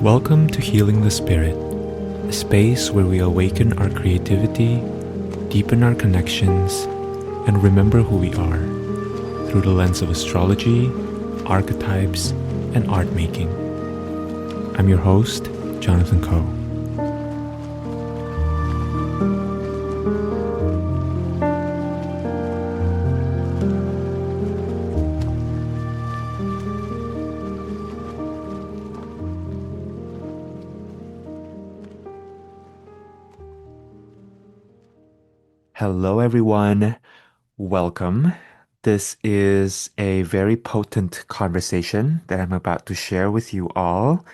Welcome to Healing the Spirit, a space where we awaken our creativity, deepen our connections, and remember who we are through the lens of astrology, archetypes, and art making. I'm your host, Jonathan Coe. Hello, everyone. Welcome. This is a very potent conversation that I'm about to share with you all.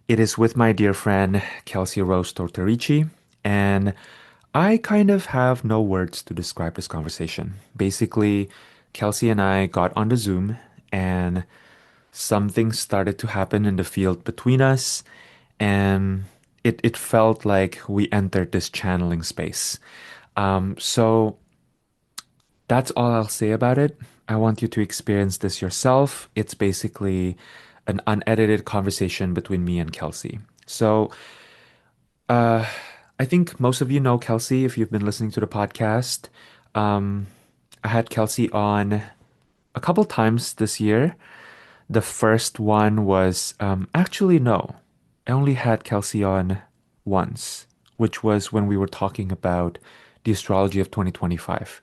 It is with my dear friend, Kelsey Rose Tortorice, and I kind of have no words to describe this conversation. Basically, Kelsey and I got on the Zoom, and something started to happen in the field between us, and it felt like we entered this channeling space. So that's all I'll say about it. I want you to experience this yourself. It's basically an unedited conversation between me and Kelsey. So, uh, I think most of you know Kelsey if you've been listening to the podcast. Um, I had Kelsey on a couple times this year. The first one was actually, no, I only had Kelsey on once, which was when we were talking about the astrology of 2025.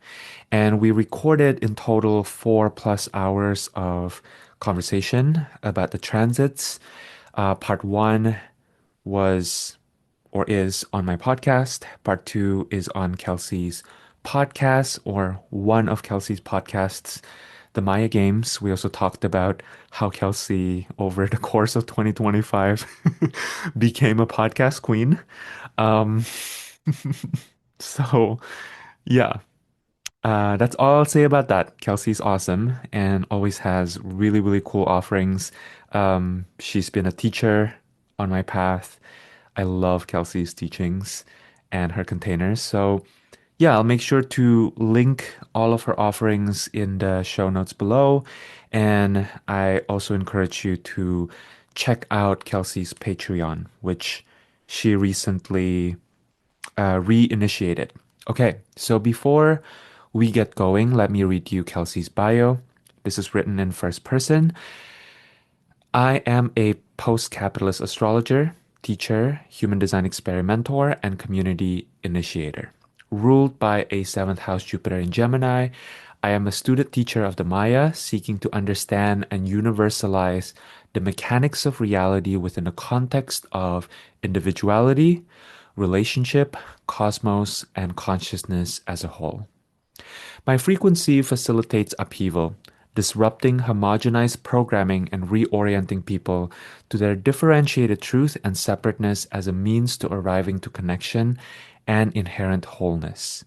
And we recorded in total 4+ hours of conversation about the transits. Part one was or is on my podcast. Part two is on Kelsey's podcast or one of Kelsey's podcasts, the Maya Games. We also talked about how Kelsey, over the course of 2025, became a podcast queen. Um, so, yeah, that's all I'll say about that. Kelsey's awesome and always has really, really cool offerings. She's been a teacher on my path. I love Kelsey's teachings and her containers. So, yeah, I'll make sure to link all of her offerings in the show notes below. And I also encourage you to check out Kelsey's Patreon, which she recently reinitiated. Okay, so before we get going, let me read you Kelsey's bio. This is written in first person. I am a post-capitalist astrologer, teacher, human design experimenter, and community initiator. Ruled by a seventh house Jupiter in Gemini, I am a student teacher of the Maya, seeking to understand and universalize the mechanics of reality within the context of individuality, relationship, cosmos, and consciousness as a whole. My frequency facilitates upheaval, disrupting homogenized programming and reorienting people to their differentiated truth and separateness as a means to arriving to connection and inherent wholeness.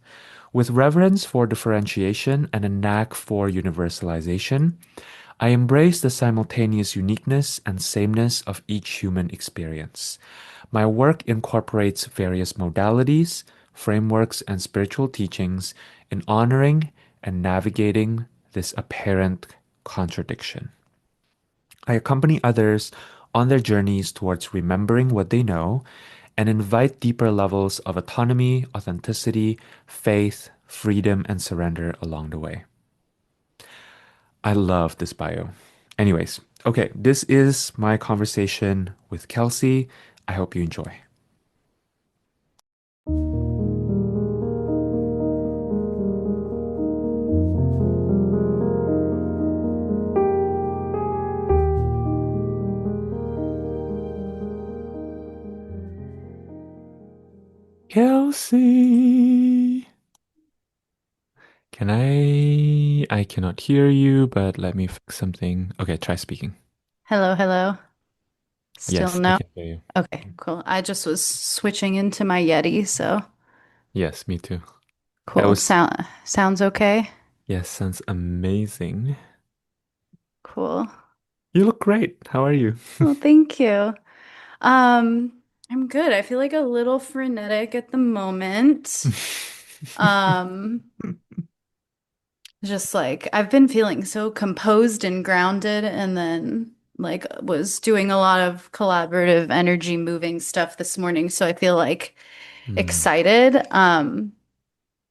With reverence for differentiation and a knack for universalization, I embrace the simultaneous uniqueness and sameness of each human experience. My work incorporates various modalities, frameworks, and spiritual teachings in honoring and navigating this apparent contradiction. I accompany others on their journeys towards remembering what they know and invite deeper levels of autonomy, authenticity, faith, freedom, and surrender along the way. I love this bio. Anyways, okay, this is my conversation with Kelsey. I hope you enjoy. Kelsey, can I cannot hear you, but let me fix something. Okay, try speaking. Hello, hello. Still Yes, I no? can hear you. Okay, cool. I just was switching into my Yeti, so Yes, me too. That cool. was, Sounds okay. yes, sounds amazing. Cool. You look great. How are you? Well, thank you. Um, I'm good. I feel like a little frenetic at the moment. Um, just like I've been feeling so composed and grounded, and then like was doing a lot of collaborative energy moving stuff this morning, so I feel like Mm. excited.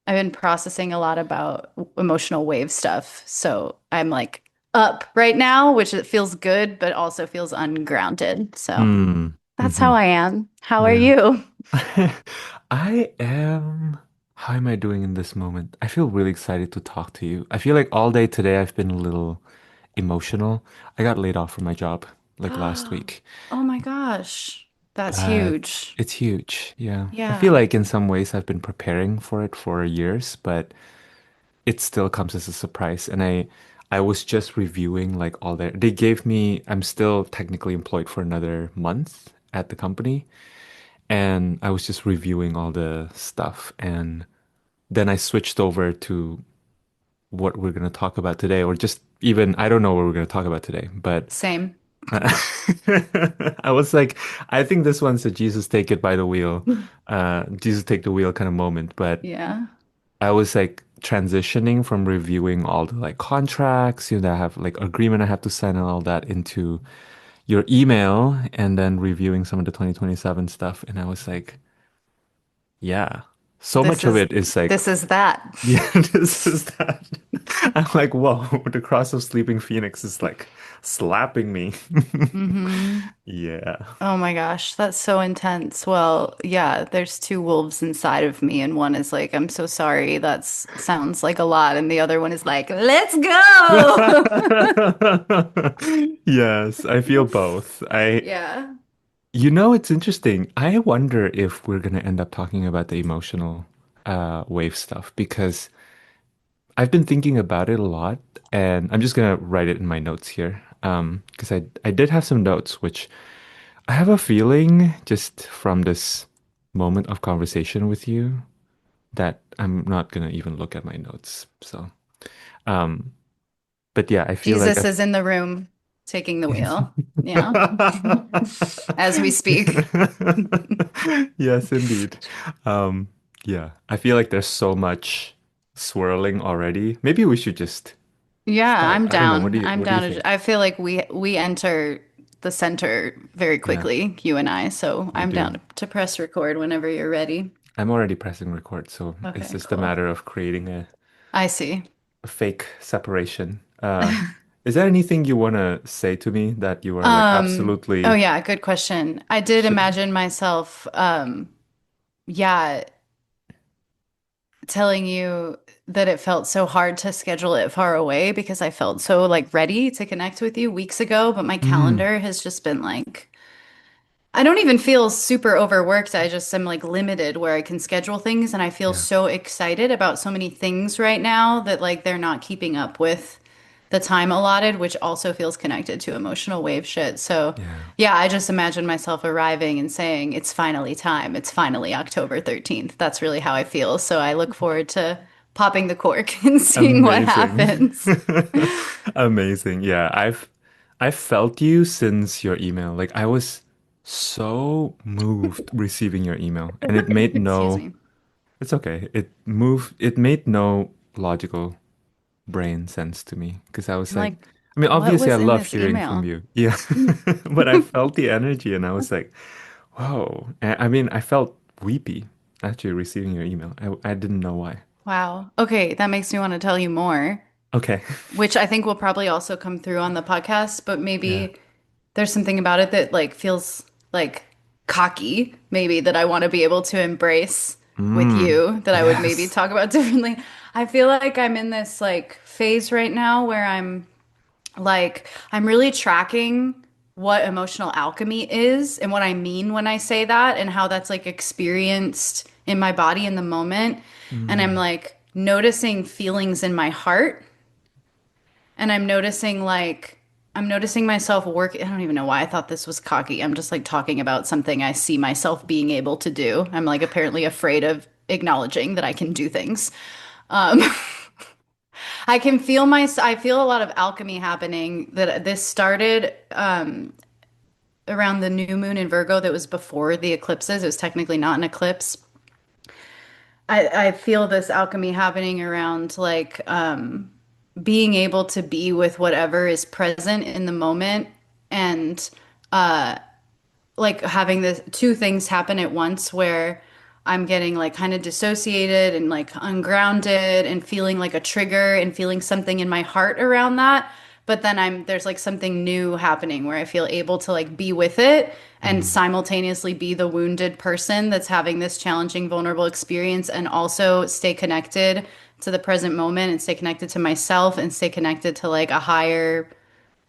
I've been processing a lot about emotional wave stuff, so I'm like up right now, which it feels good, but also feels ungrounded. So Mm. that's how Hmm. I am. How are Yeah. you? I am. How am I doing in this moment? I feel really excited to talk to you. I feel like all day today I've been a little emotional. I got laid off from my job like last week, Oh my gosh, that's but huge. it's huge. Yeah. I feel Yeah, like in some ways I've been preparing for it for years, but it still comes as a surprise. And I was just reviewing like all their, they gave me, I'm still technically employed for another month at the company. And I was just reviewing all the stuff. And then I switched over to what we're going to talk about today, or just even, I don't know what we're going to talk about today, but same. I was like, I think this one's a Jesus take it by the wheel, Jesus take the wheel kind of moment. But Yeah. I was like transitioning from reviewing all the like contracts, that I have like agreement I have to sign and all that into your email and then reviewing some of the 2027 stuff. And I was like, yeah, so This much of is it is like, this is that. yeah, this is that. I'm like, whoa, the cross of sleeping phoenix is like slapping me. hmm Yeah. Oh my gosh, that's so intense. Well, yeah, there's two wolves inside of me, and one is like, I'm so sorry, that's sounds like a lot, and the other one is like, let's go. Yes, I feel both. Yeah. It's interesting. I wonder if we're gonna end up talking about the emotional wave stuff because I've been thinking about it a lot, and I'm just gonna write it in my notes here. Because I did have some notes, which I have a feeling just from this moment of conversation with you that I'm not gonna even look at my notes. So, um, but yeah, I feel like Jesus I've is in the room taking the wheel. Yeah. As we speak. yes, indeed. Um, yeah, I feel like there's so much swirling already. Maybe we should just Yeah, start. I'm I don't know. down. I'm What do you down think? I feel like we enter the center very Yeah, quickly, you and I, so we I'm do. down to press record whenever you're ready. I'm already pressing record, so it's Okay, just a cool. matter of creating I see. a fake separation. Is there anything you want to say to me that you are like Oh absolutely yeah, good question. I did should? imagine myself, yeah, telling you that it felt so hard to schedule it far away because I felt so like ready to connect with you weeks ago, but my Mm, calendar has just been like I don't even feel super overworked. I just am like limited where I can schedule things, and I feel yeah, so excited about so many things right now that like they're not keeping up with the time allotted, which also feels connected to emotional wave shit. So, yeah. yeah, I just imagine myself arriving and saying, "It's finally time. It's finally October 13th." That's really how I feel. So, I look forward to popping the cork and seeing what Amazing. happens. Amazing. Yeah, I've felt you since your email. Like I was so moved receiving your email and it made Excuse no me. it's okay. It made no logical brain sense to me because I was I'm like, like, I mean, what obviously I was in love this hearing from email? you. Yeah. But I felt the energy and I was like, whoa. I mean, I felt weepy actually receiving your email. I didn't know why. Wow. Okay, that makes me want to tell you more, Okay. which I think will probably also come through on the podcast, but Yeah. maybe there's something about it that like feels like cocky, maybe that I want to be able to embrace with Mm. you, that I would maybe Yes. talk about differently. I feel like I'm in this like phase right now where I'm really tracking what emotional alchemy is and what I mean when I say that and how that's like experienced in my body in the moment. And I'm Mm. like noticing feelings in my heart and I'm noticing myself work. I don't even know why I thought this was cocky. I'm just like talking about something I see myself being able to do. I'm like apparently afraid of acknowledging that I can do things. Um, I feel a lot of alchemy happening that this started around the new moon in Virgo that was before the eclipses. It was technically not an eclipse. I feel this alchemy happening around like being able to be with whatever is present in the moment and like having this two things happen at once where I'm getting like kind of dissociated and like ungrounded and feeling like a trigger and feeling something in my heart around that. But then there's like something new happening where I feel able to like be with it and Mm, simultaneously be the wounded person that's having this challenging, vulnerable experience and also stay connected to the present moment and stay connected to myself and stay connected to like a higher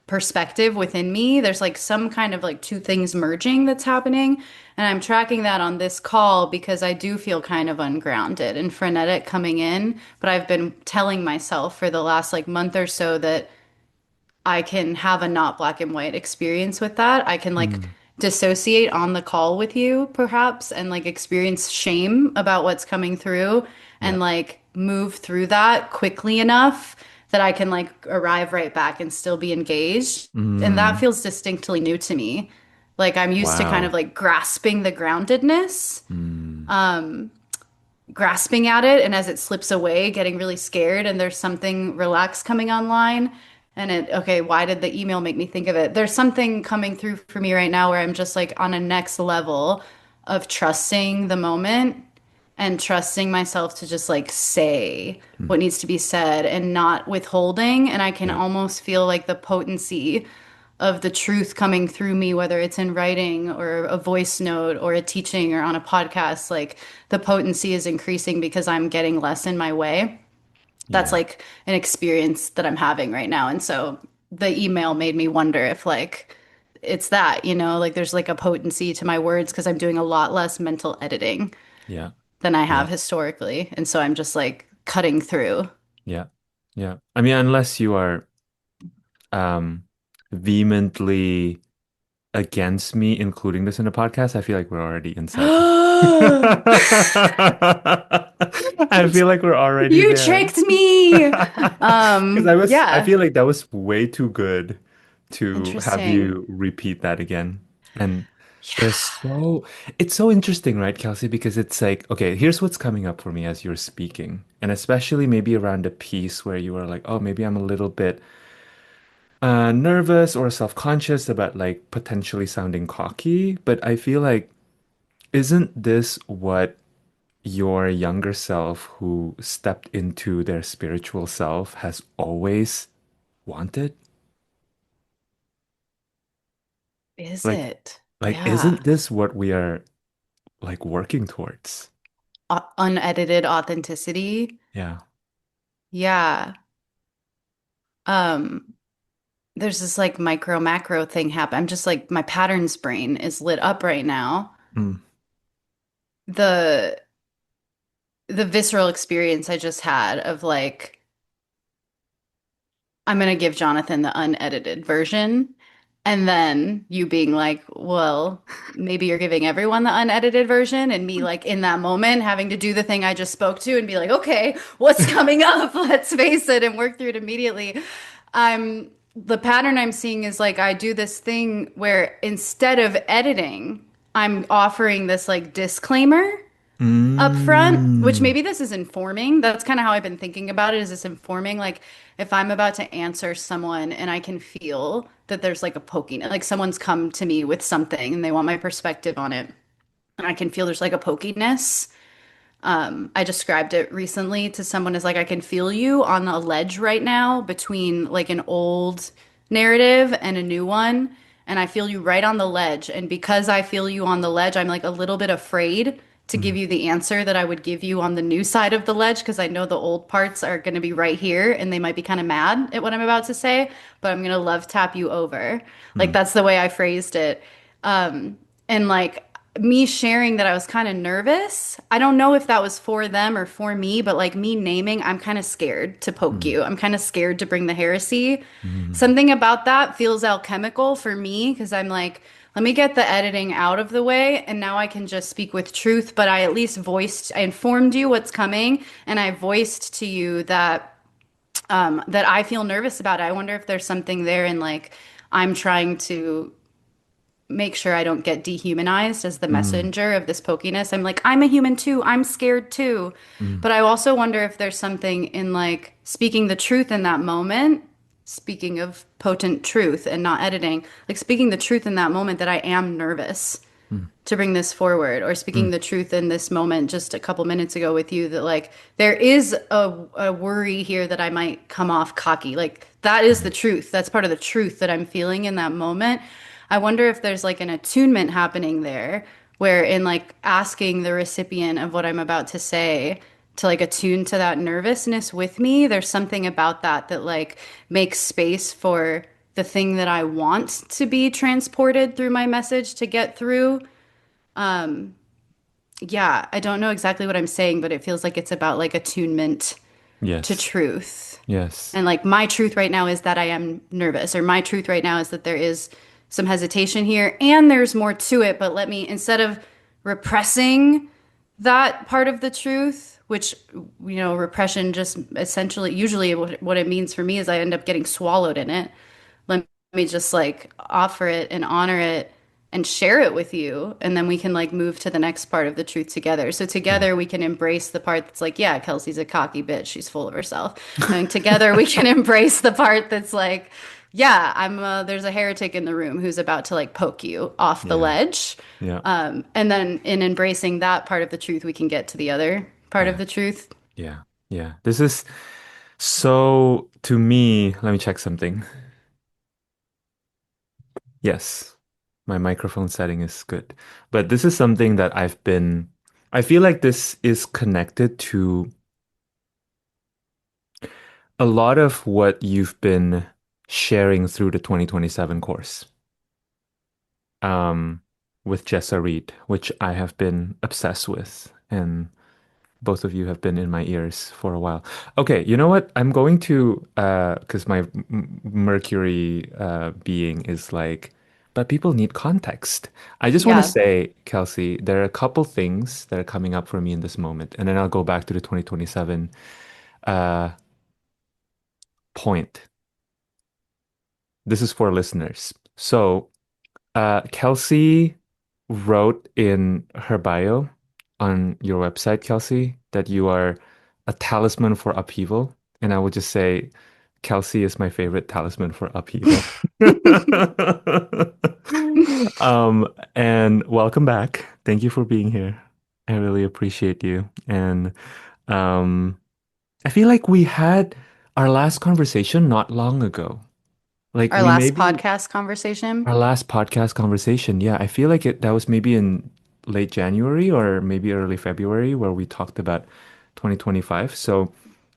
perspective within me. There's like some kind of like two things merging that's happening. And I'm tracking that on this call because I do feel kind of ungrounded and frenetic coming in. But I've been telling myself for the last like month or so that I can have a not black and white experience with that. I can like mm, dissociate on the call with you, perhaps, and like experience shame about what's coming through yeah. and like move through that quickly enough that I can like arrive right back and still be engaged. And that Mm, feels distinctly new to me. Like I'm used to kind of wow. like grasping the groundedness, Mm, grasping at it, and as it slips away, getting really scared, and there's something relaxed coming online. And okay, why did the email make me think of it? There's something coming through for me right now where I'm just like on a next level of trusting the moment and trusting myself to just like say mm, what needs to be said and not withholding. And I can yeah. almost feel like the potency of the truth coming through me, whether it's in writing or a voice note or a teaching or on a podcast. Like the potency is increasing because I'm getting less in my way. That's Yeah. like an experience that I'm having right now. And so the email made me wonder if like it's that, like there's like a potency to my words because I'm doing a lot less mental editing Yeah. than I Yeah. have historically. And so I'm just like cutting through. Yeah. Yeah. I mean, unless you are um vehemently against me including this in the podcast, I feel like we're already inside. I feel like we're already You there. tricked me. Because I Yeah. feel like that was way too good to have Interesting. you repeat that again. And there's Yeah. so, it's so interesting, right, Kelsey? Because it's like, okay, here's what's coming up for me as you're speaking. And especially maybe around a piece where you were like, oh, maybe I'm a little bit nervous or self-conscious about like potentially sounding cocky. But I feel like, isn't this what your younger self who stepped into their spiritual self has always wanted? Is Like, it? like, Yeah. isn't this what we are like working towards? Unedited authenticity. Yeah. Yeah. Um, there's this like micro macro thing happen. I'm just like my patterns brain is lit up right now. Mm, The the visceral experience I just had of like I'm gonna give Jonathan the unedited version. And then you being like, well, maybe you're giving everyone the unedited version, and me like in that moment having to do the thing I just spoke to and be like, okay, what's coming up? Let's face it and work through it immediately. The pattern I'm seeing is like I do this thing where instead of editing, I'm offering this like disclaimer up front, which mm, maybe this is informing. That's kind of how I've been thinking about it, is this informing? Like if I'm about to answer someone and I can feel that there's like a poking, like someone's come to me with something and they want my perspective on it, and I can feel there's like a pokiness. I described it recently to someone as like, I can feel you on a ledge right now between like an old narrative and a new one. And I feel you right on the ledge. And because I feel you on the ledge, I'm like a little bit afraid to give mm, you the answer that I would give you on the new side of the ledge because I know the old parts are going to be right here and they might be kind of mad at what I'm about to say, but I'm going to love tap you over. Like mm, that's the way I phrased it. And like me sharing that I was kind of nervous. I don't know if that was for them or for me, but like me naming, I'm kind of scared to poke mm, you. I'm kind of scared to bring the heresy. mm, Something about that feels alchemical for me because I'm like, let me get the editing out of the way and now I can just speak with truth. But I at least I informed you what's coming and I voiced to you that that I feel nervous about it. I wonder if there's something there and like I'm trying to make sure I don't get dehumanized as the mm, messenger of this pokiness. I'm like, I'm a human too. I'm scared too. mm, But I also wonder if there's something in like speaking the truth in that moment speaking of potent truth and not editing, like speaking the truth in that moment that I am nervous Mm, to bring this forward, or speaking mm, the truth in this moment just a couple minutes ago with you that like there is a worry here that I might come off cocky. Like that is the mm. truth. That's part of the truth that I'm feeling in that moment. I wonder if there's like an attunement happening there where in like asking the recipient of what I'm about to say to like attune to that nervousness with me, there's something about that that like makes space for the thing that I want to be transported through my message to get through. Yeah, I don't know exactly what I'm saying, but it feels like it's about like attunement to Yes. truth. Yes. And like my truth right now is that I am nervous, or my truth right now is that there is some hesitation here and there's more to it. But let me, instead of repressing that part of the truth, which, repression just essentially, usually what it means for me is I end up getting swallowed in it. Let me just like offer it and honor it and share it with you. And then we can like move to the next part of the truth together. So Yeah. together we can embrace the part that's like, yeah, Kelsey's a cocky bitch. She's full of herself. And together we can embrace the part that's like, yeah, there's a heretic in the room who's about to like poke you off the Yeah. ledge. Yeah. And then in embracing that part of the truth, we can get to the other part of Yeah. the truth. Yeah. Yeah. This is so to me, let me check something. Yes. My microphone setting is good. But this is something that I feel like this is connected to a lot of what you've been sharing through the 2027 course, um, with Jessa Reed, which I have been obsessed with. And both of you have been in my ears for a while. Okay, you know what? I'm going to, because my Mercury being is like, but people need context. I just want to Yeah. say, Kelsey, there are a couple things that are coming up for me in this moment, and then I'll go back to the 2027 uh, point. This is for listeners. So, Kelsey wrote in her bio on your website, Kelsey, that you are a talisman for upheaval. And I would just say, Kelsey is my favorite talisman for upheaval. And welcome back. Thank you for being here. I really appreciate you. And um, I feel like we had our last conversation not long ago. Like Our we last maybe podcast conversation. our last podcast conversation, yeah, I feel like that was maybe in late January or maybe early February where we talked about 2025. So,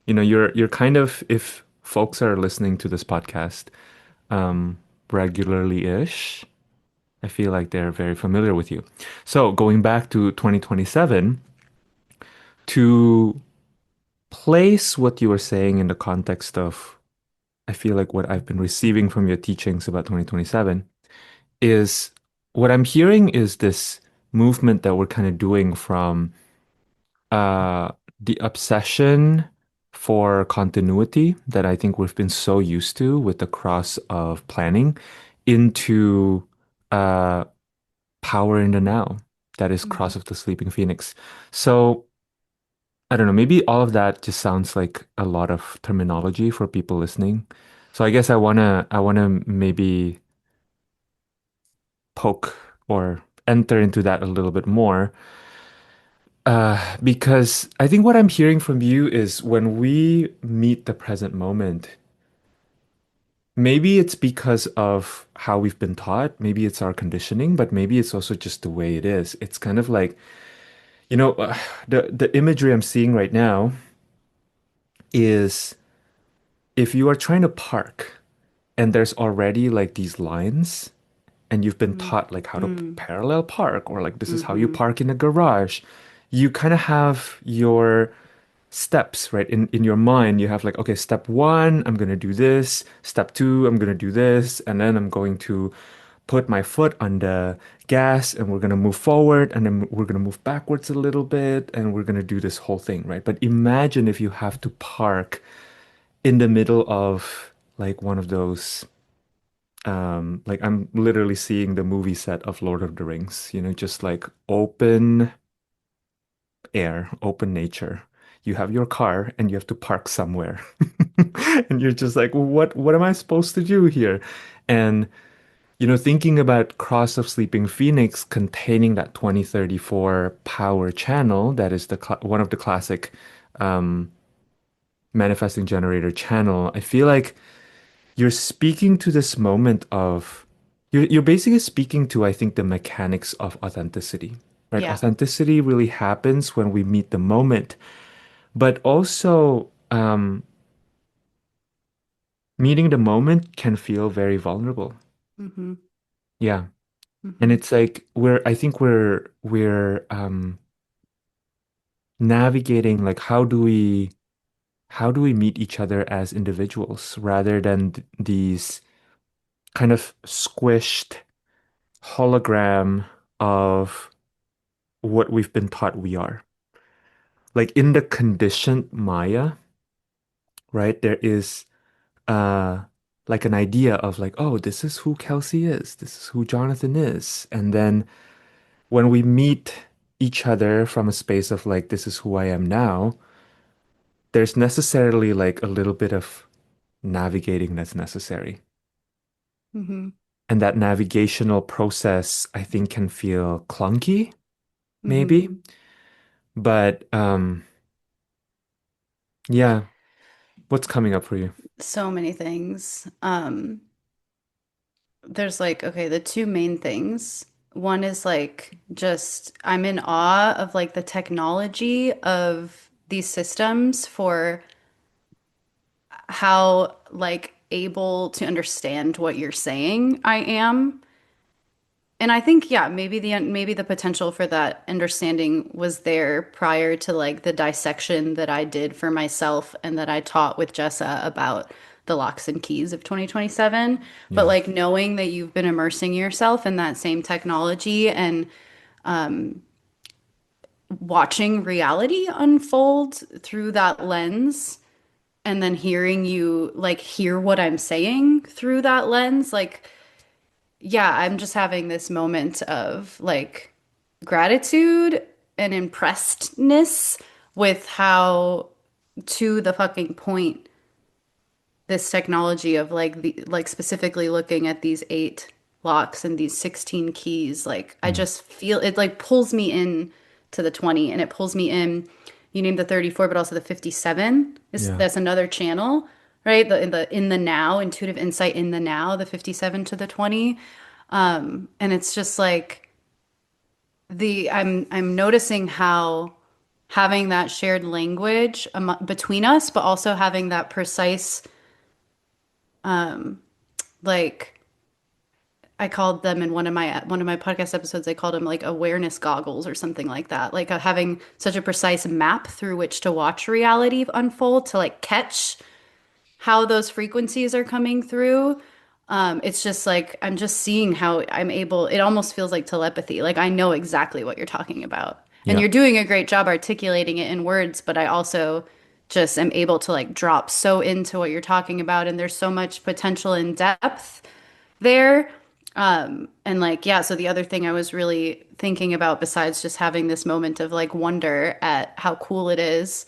you're kind of, if folks are listening to this podcast um regularly-ish, I feel like they're very familiar with you. So, going back to 2027, to place what you were saying in the context of, I feel like what I've been receiving from your teachings about 2027 is what I'm hearing is this movement that we're kind of doing from uh the obsession for continuity that I think we've been so used to with the cross of planning into uh power in the now. That is cross of the sleeping phoenix. So I don't know, maybe all of that just sounds like a lot of terminology for people listening. So I guess I wanna maybe poke or enter into that a little bit more. Because I think what I'm hearing from you is when we meet the present moment, maybe it's because of how we've been taught, maybe it's our conditioning, but maybe it's also just the way it is. It's kind of like, you know, uh, the imagery I'm seeing right now is if you are trying to park and there's already like these lines and you've been Mm, taught like how to mm, parallel park or like this is how you mm-hmm. park in a garage, you kind of have your steps, right? In your mind, you have like, okay, step one, I'm gonna do this. Step two, I'm gonna do this, and then I'm going to put my foot on the gas and we're gonna move forward and then we're gonna move backwards a little bit and we're gonna do this whole thing, right? But imagine if you have to park in the middle of like one of those like I'm literally seeing the movie set of Lord of the Rings, just like open air, open nature. you have your car and you have to park somewhere. And you're just like, what am I supposed to do here? And thinking about Cross of Sleeping Phoenix containing that 2034 power channel, that is one of the classic um, manifesting generator channel, I feel like you're speaking to this moment of you're basically speaking to, I think, the mechanics of authenticity, right? Yeah. Authenticity really happens when we meet the moment, but also meeting the moment can feel very vulnerable. Mm-hmm. Yeah. And Mm-hmm. it's like I think we're navigating like how do we meet each other as individuals rather than these kind of squished hologram of what we've been taught we are. Like in the conditioned Maya, right? There is uh like an idea of like, oh, this is who Kelsey is, this is who Jonathan is. And then when we meet each other from a space of like, this is who I am now, there's necessarily like a little bit of navigating that's necessary. Mm-hmm. And that navigational process, I think, can feel clunky, Mm-hmm. maybe. But yeah, what's coming up for you? So many things. There's like, okay, the two main things. One is like just I'm in awe of like the technology of these systems for how like able to understand what you're saying I am. And I think, yeah, maybe the potential for that understanding was there prior to like the dissection that I did for myself and that I taught with Jessa about the locks and keys of 2027. But Yeah. like knowing that you've been immersing yourself in that same technology and watching reality unfold through that lens and then hearing you like hear what I'm saying through that lens, like yeah, I'm just having this moment of like gratitude and impressedness with how to the fucking point this technology of like the like specifically looking at these eight locks and these 16 keys, like I Mm. just feel it like pulls me in to the 20 and it pulls me in. You named the 34, but also the 57 is Yeah. that's another channel, right? The in the now, intuitive insight in the now, the 57 to the 20. And it's just like I'm noticing how having that shared language between us, but also having that precise like I called them in one of my podcast episodes, I called them like awareness goggles or something like that. Like having such a precise map through which to watch reality unfold to like catch how those frequencies are coming through. It's just like I'm just seeing how I'm able, it almost feels like telepathy. Like I know exactly what you're talking about. And Yeah. you're doing a great job articulating it in words, but I also just am able to like drop so into what you're talking about. And there's so much potential and depth there. And like, yeah, so the other thing I was really thinking about besides just having this moment of like wonder at how cool it is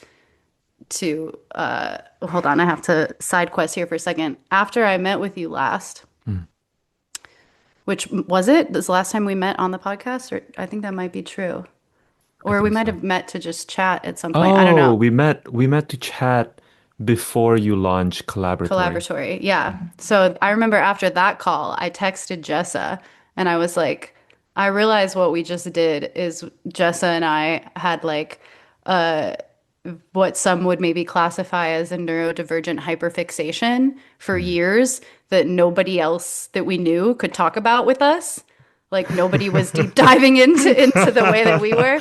to hold on, I have to side quest here for a second. After I met with you last, Mm. which was it? This last time we met on the podcast, or I think that might be true. I Or we think might so. have met to just chat at some point. I don't Oh, know. we met to chat before you launch Collaboratory. Collaboratory. Yeah. So I remember after that call, I texted Jessa and I was like, I realized what we just did is Jessa and I had like what some would maybe classify as a neurodivergent hyperfixation for Mm. years that nobody else that we knew could talk about with us. Like nobody was deep diving into the way that we were.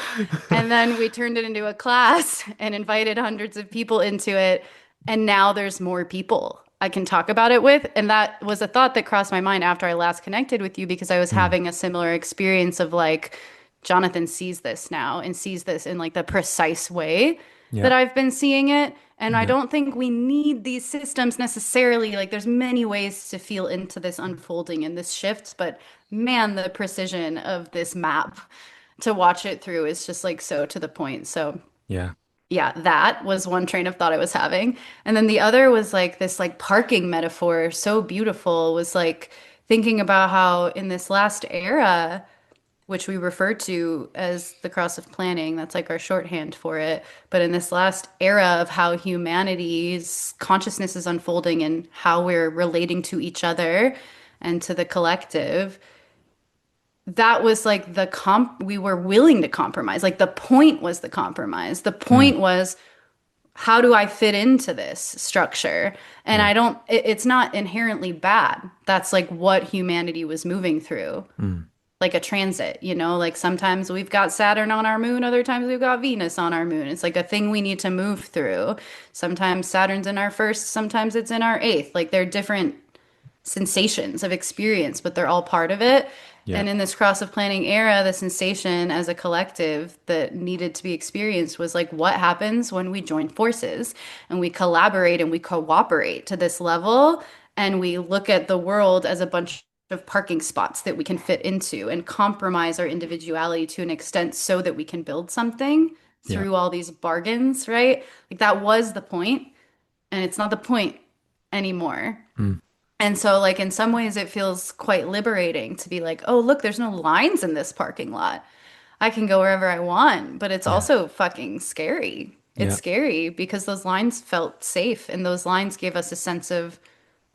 And then we turned it into a class and invited hundreds of people into it. And now there's more people I can talk about it with. And that was a thought that crossed my mind after I last connected with you because I was Mm. having a similar experience of like, Jonathan sees this now and sees this in like the precise way that Yeah. I've been seeing it. And I Yeah. don't think we need these systems necessarily. Like, there's many ways to feel into this unfolding and this shift, but man, the precision of this map to watch it through is just like so to the point. So, Yeah. Yeah, that was one train of thought I was having. And then the other was like this like parking metaphor, so beautiful, was like thinking about how in this last era, which we refer to as the cross of planning, that's like our shorthand for it. But in this last era of how humanity's consciousness is unfolding and how we're relating to each other and to the collective, that was like the we were willing to compromise. Like the point was the compromise. The Mm, point was how do I fit into this structure? And yeah. I don't, it's not inherently bad. That's like what humanity was moving through, Mm, like a transit, you know, like sometimes we've got Saturn on our moon, other times we've got Venus on our moon. It's like a thing we need to move through. Sometimes Saturn's in our first, sometimes it's in our eighth. Like they're different sensations of experience, but they're all part of it. yeah. And in this cross of planning era, the sensation as a collective that needed to be experienced was like what happens when we join forces and we collaborate and we cooperate to this level and we look at the world as a bunch of parking spots that we can fit into and compromise our individuality to an extent so that we can build something Yeah. through all these bargains, right? Like that was the point, and it's not the point anymore. Mm, And so, like, in some ways, it feels quite liberating to be like, oh, look, there's no lines in this parking lot. I can go wherever I want. But it's yeah. also fucking scary. It's Yeah. scary because those lines felt safe and those lines gave us a sense of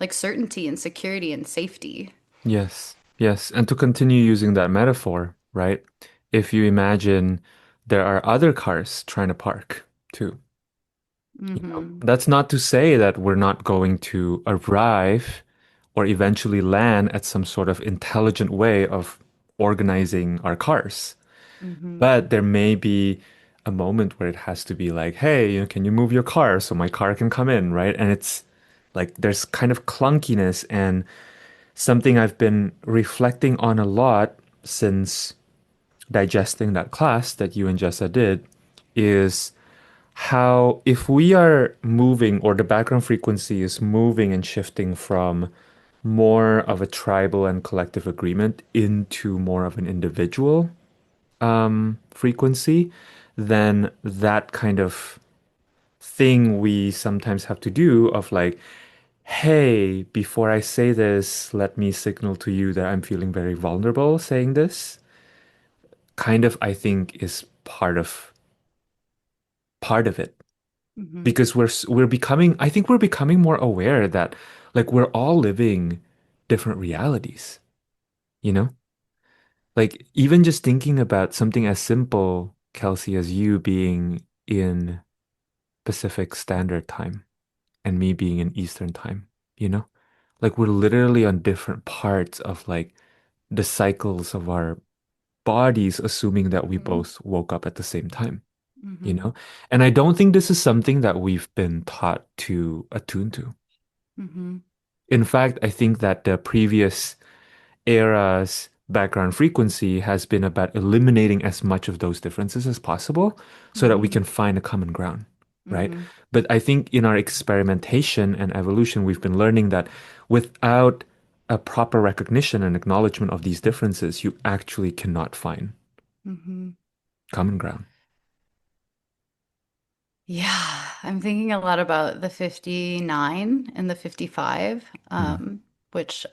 like certainty and security and safety. Yes. Yes. And to continue using that metaphor, right? If you imagine there are other cars trying to park too. Mm-hmm. That's not to say that we're not going to arrive or eventually land at some sort of intelligent way of organizing our cars. Mm-hmm. But there may be a moment where it has to be like, hey, can you move your car so my car can come in, right? And it's like there's kind of clunkiness, and something I've been reflecting on a lot since digesting that class that you and Jessa did is how if we are moving or the background frequency is moving and shifting from more of a tribal and collective agreement into more of an individual frequency, then that kind of thing we sometimes have to do of like, hey, before I say this, let me signal to you that I'm feeling very vulnerable saying this, kind of I think is part of it. Mm-hmm. Because we're becoming, I think we're becoming more aware that like we're all living different realities, you know? Like even just thinking about something as simple, Kelsey, as you being in Pacific Standard Time and me being in Eastern Time, you know? Like we're literally on different parts of like the cycles of our bodies, assuming that we Mm-hmm. both woke up at the same time, you Mm-hmm. know? And I don't think this is something that we've been taught to attune to. Mm-hmm. In fact, I think that the previous era's background frequency has been about eliminating as much of those differences as possible so that we Mm-hmm. can find a common ground, right? Mm-hmm. But I think in our experimentation and evolution, we've been learning that without a proper recognition and acknowledgement of these differences, you actually cannot find Mm-hmm. common ground. Yeah, I'm thinking a lot about the 59 and the 55, Mm, which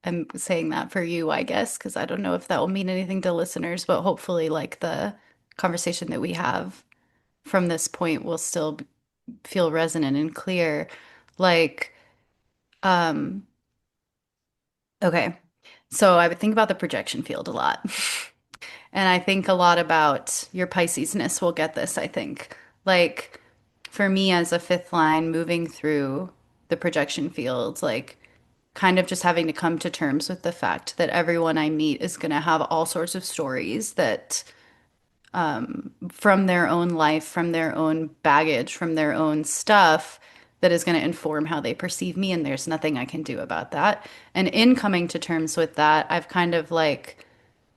I'm saying that for you, I guess, because I don't know if that will mean anything to listeners, but hopefully, like the conversation that we have from this point will still feel resonant and clear. Like, um, okay, so I would think about the projection field a lot. And I think a lot about your Pisces-ness will get this, I think. Like for me as a fifth line moving through the projection field, like kind of just having to come to terms with the fact that everyone I meet is going to have all sorts of stories that from their own life, from their own baggage, from their own stuff that is going to inform how they perceive me. And there's nothing I can do about that. And in coming to terms with that, I've kind of like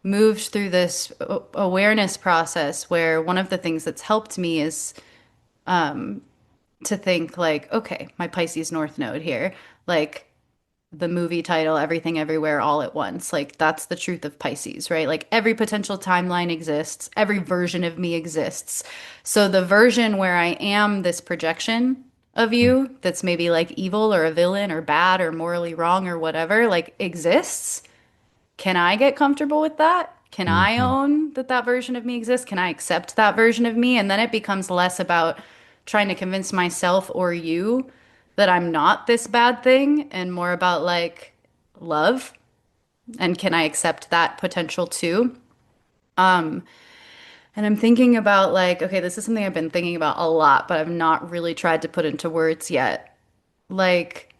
moved through this awareness process where one of the things that's helped me is to think like, okay, my Pisces North Node here, like the movie title, Everything Everywhere All at Once. Like that's the truth of Pisces, right? Like every potential timeline exists, every version of me exists. So the version where I am this projection of Mm, you that's maybe like evil or a villain or bad or morally wrong or whatever, like exists. Can I get comfortable with that? Can I mhm, own that that version of me exists? Can I accept that version of me? And then it becomes less about trying to convince myself or you that I'm not this bad thing and more about like love. And can I accept that potential too? And I'm thinking about like, okay, this is something I've been thinking about a lot, but I've not really tried to put into words yet. Like,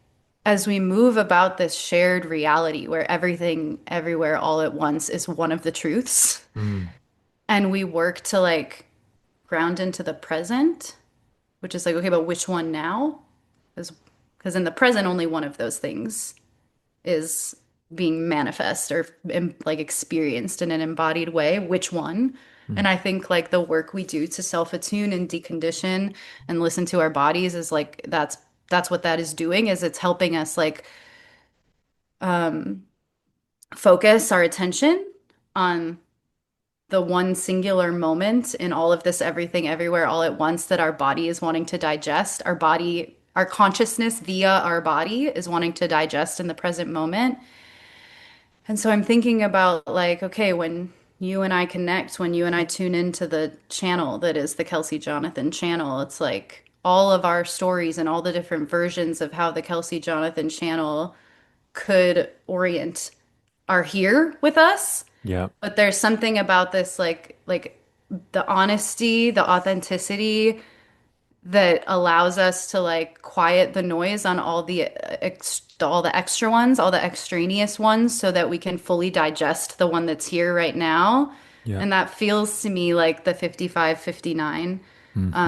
as we move about this shared reality where everything, everywhere, all at once is one of the truths, mm, and we work to like ground into the present, which is like, okay, but which one now? Because in the present, only one of those things is being manifest or like experienced in an embodied way. Which one? mm. And I think like the work we do to self-attune and decondition and listen to our bodies is like that's what that is doing is it's helping us like focus our attention on the one singular moment in all of this everything everywhere all at once that our body is wanting to digest. Our body, our consciousness via our body is wanting to digest in the present moment. And so I'm thinking about like, okay, when you and I connect, when you and I tune into the channel that is the Kelsey-Jonathan channel, it's like all of our stories and all the different versions of how the Kelsey-Jonathan channel could orient are here with us. Yeah, But there's something about this like the honesty, the authenticity that allows us to like quiet the noise on all the extra ones, all the extraneous ones so that we can fully digest the one that's here right now. yeah. And that feels to me like the 55-59 Hmm.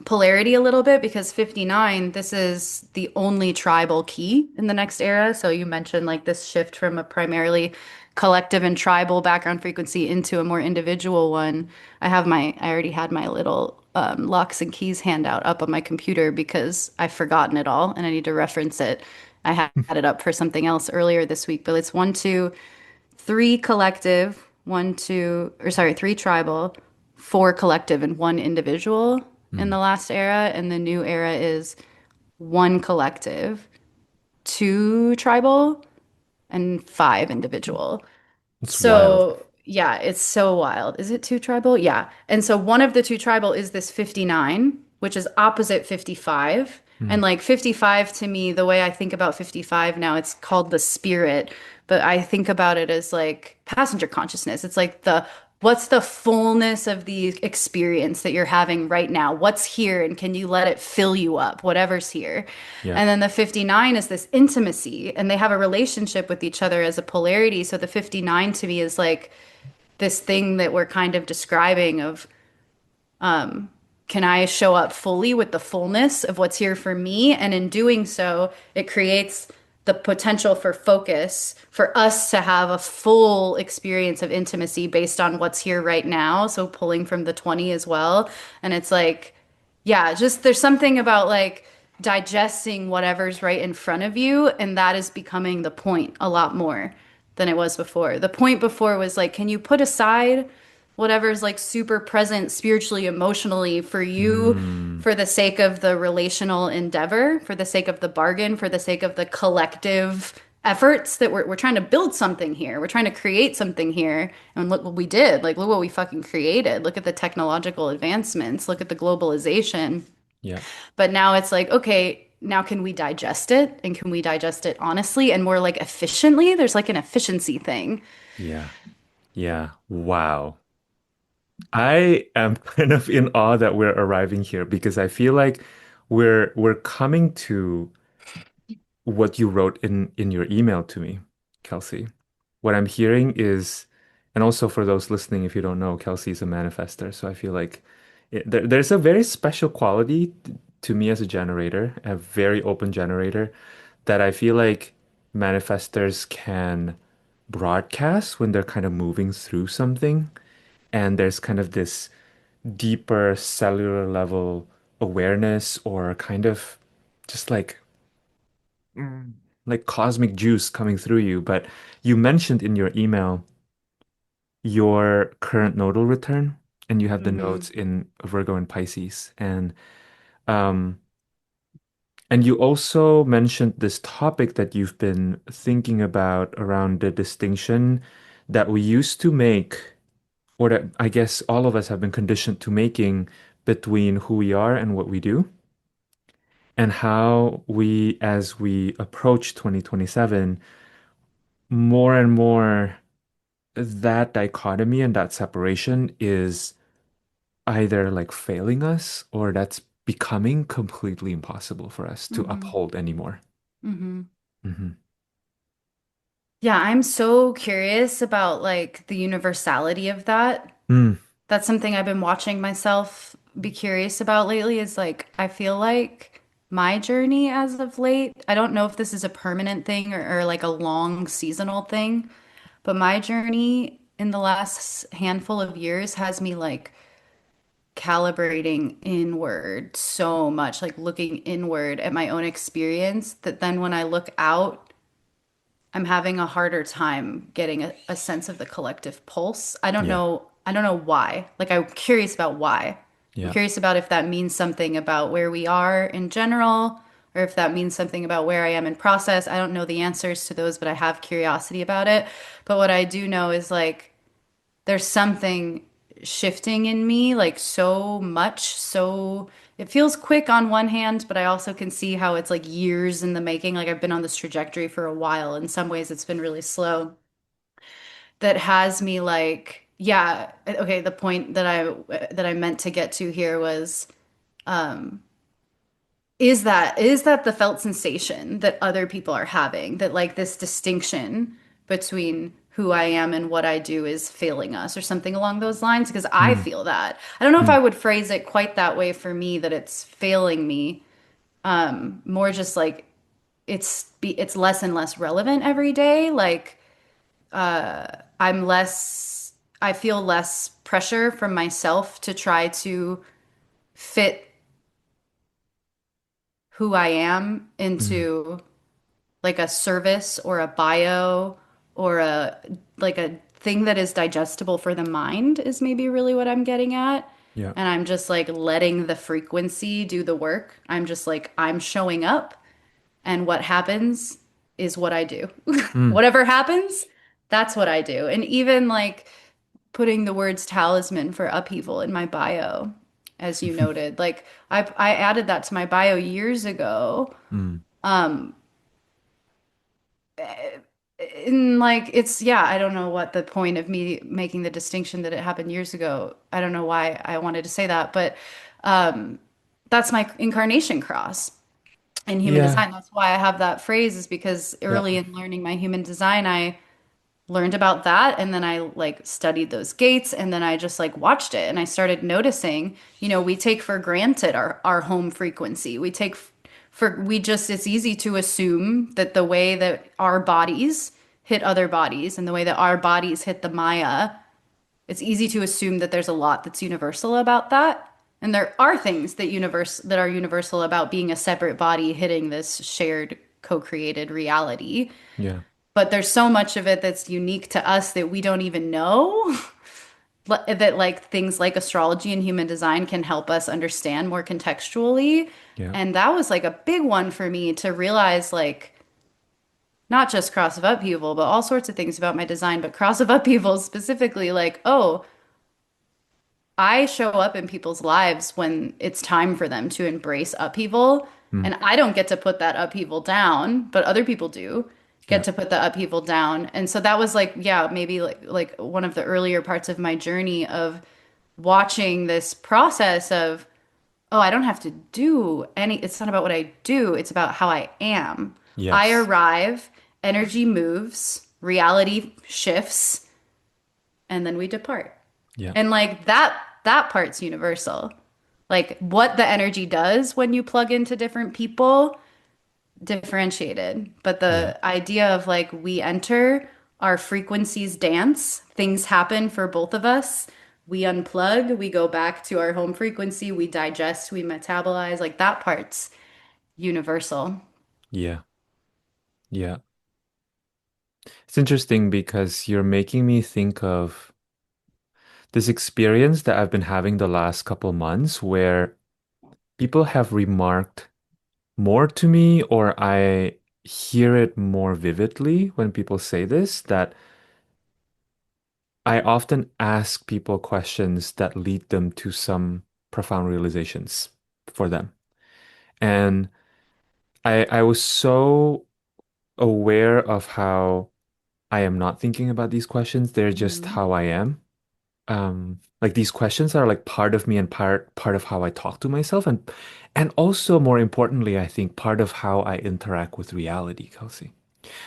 polarity a little bit because 59, this is the only tribal key in the next era. So you mentioned like this shift from a primarily collective and tribal background frequency into a more individual one. I already had my little locks and keys handout up on my computer because I've forgotten it all and I need to reference it. I had it up for something else earlier this week, but it's one, two, three collective, one, two, or sorry, three tribal, four collective, and one individual in the Mm. last era. And the new era is one collective, two tribal, and five individual. It's wild. So, yeah, it's so wild. Is it two tribal? Yeah. And so one of the two tribal is this 59, which is opposite 55. Mm. And like 55 to me, the way I think about 55 now, it's called the spirit, but I think about it as like passenger consciousness. It's like what's the fullness of the experience that you're having right now? What's here and can you let it fill you up? Whatever's here. Yeah, And then the 59 is this intimacy, and they have a relationship with each other as a polarity. So the 59 to me is like this thing that we're kind of describing of can I show up fully with the fullness of what's here for me? And in doing so, it creates the potential for focus for us to have a full experience of intimacy based on what's here right now. So pulling from the 20 as well. And it's like, yeah, just there's something about like digesting whatever's right in front of you. And that is becoming the point a lot more than it was before. The point before was like, can you put aside whatever's like super present spiritually, emotionally for you mm, for the sake of the relational endeavor, for the sake of the bargain, for the sake of the collective efforts that we're trying to build something here. We're trying to create something here. And look what we did. Like, look what we fucking created. Look at the technological advancements. Look at the globalization. yeah, But now it's like, okay, now can we digest it? And can we digest it honestly and more like efficiently? There's like an efficiency thing. yeah, yeah. Wow. I am kind of in awe that we're arriving here because I feel like we're coming to what you wrote in your email to me, Kelsey. What I'm hearing is, and also for those listening, if you don't know, Kelsey is a manifester. So I feel like there's a very special quality to me as a generator, a very open generator, that I feel like manifestors can broadcast when they're kind of moving through something. And there's kind of this deeper cellular level awareness or kind of just like like cosmic juice coming through you. But you mentioned in your email your current nodal return, and you have the Hmm. nodes in Virgo and Pisces. Um and you also mentioned this topic that you've been thinking about around the distinction that we used to make, or that I guess all of us have been conditioned to making between who we are and what we do, and how we, as we approach 2027, more and more that dichotomy and that separation is either like failing us or that's becoming completely impossible for us to Hmm. uphold anymore. Hmm. Hmm. Yeah, I'm so curious about like the universality of that. Mm, That's something I've been watching myself be curious about lately is like I feel like my journey as of late, I don't know if this is a permanent thing or like a long seasonal thing, but my journey in the last handful of years has me like calibrating inward so much, like looking inward at my own experience that then when I look out, I'm having a harder time getting a sense of the collective pulse. yeah, I don't know why. Like I'm curious about why. I'm yeah. curious about if that means something about where we are in general, or if that means something about where I am in process. I don't know the answers to those, but I have curiosity about it. But what I do know is like there's something shifting in me, like so much. So it feels quick on one hand, but I also can see how it's like years in the making. Like I've been on this trajectory for a while. In some ways, it's been really slow. That has me like, yeah, okay, the point that I meant to get to here was is that the felt sensation that other people are having, that like this distinction between who I am and what I do is failing us or something along those lines? Because I Mm, feel that. I don't know if I mm, would phrase it quite that way for me, that it's failing me. More just like it's less and less relevant every day. Like I'm less, I feel less pressure from myself to try to fit who I am mm, into like a service or a bio or a like a thing that is digestible for the mind is maybe really what I'm getting at. yeah. And I'm just like letting the frequency do the work. I'm just like I'm showing up and what happens is what I do. Mm, Whatever happens, that's what I do. And even like putting the words talisman for upheaval in my bio, as you noted, like I added that to my bio years ago. mm, And like it's yeah, I don't know what the point of me making the distinction that it happened years ago. I don't know why I wanted to say that, but um that's my incarnation cross in human yeah, design. That's why I have that phrase is because yeah. early in learning my human design, I learned about that and then I like studied those gates and then I just like watched it and I started noticing, you know, we take for granted our home frequency. We take for we just it's easy to assume that the way that our bodies hit other bodies and the way that our bodies hit the Maya, it's easy to assume that there's a lot that's universal about that. And there are things that are universal about being a separate body hitting this shared co-created reality. Yeah, But there's so much of it that's unique to us that we don't even know. That like things like astrology and human design can help us understand more contextually. yeah, And that was like a big one for me to realize like not just cross of upheaval, but all sorts of things about my design, but cross of upheaval specifically, like, oh, I show up in people's lives when it's time for them to embrace upheaval. mm, And I don't get to put that upheaval down, but other people do get yeah, to put the upheaval down. And so that was like, yeah, maybe like one of the earlier parts of my journey of watching this process of, oh, I don't have to do any, it's not about what I do, it's about how I am. I yes, arrive, energy moves, reality shifts, and then we depart. yeah, And like that part's universal. Like what the energy does when you plug into different people, differentiated. But yeah, the idea of like we enter, our frequencies dance, things happen for both of us. We unplug, we go back to our home frequency, we digest, we metabolize, like that part's universal. yeah. Yeah. It's interesting because you're making me think of this experience that I've been having the last couple months where people have remarked more to me, or I hear it more vividly when people say this, that I often ask people questions that lead them to some profound realizations for them. And I was so aware of how I am not thinking about these questions. They're just Hmm. how I am. Like these questions are like part of me and part of how I talk to myself, and also more importantly, I think part of how I interact with reality, Kelsey.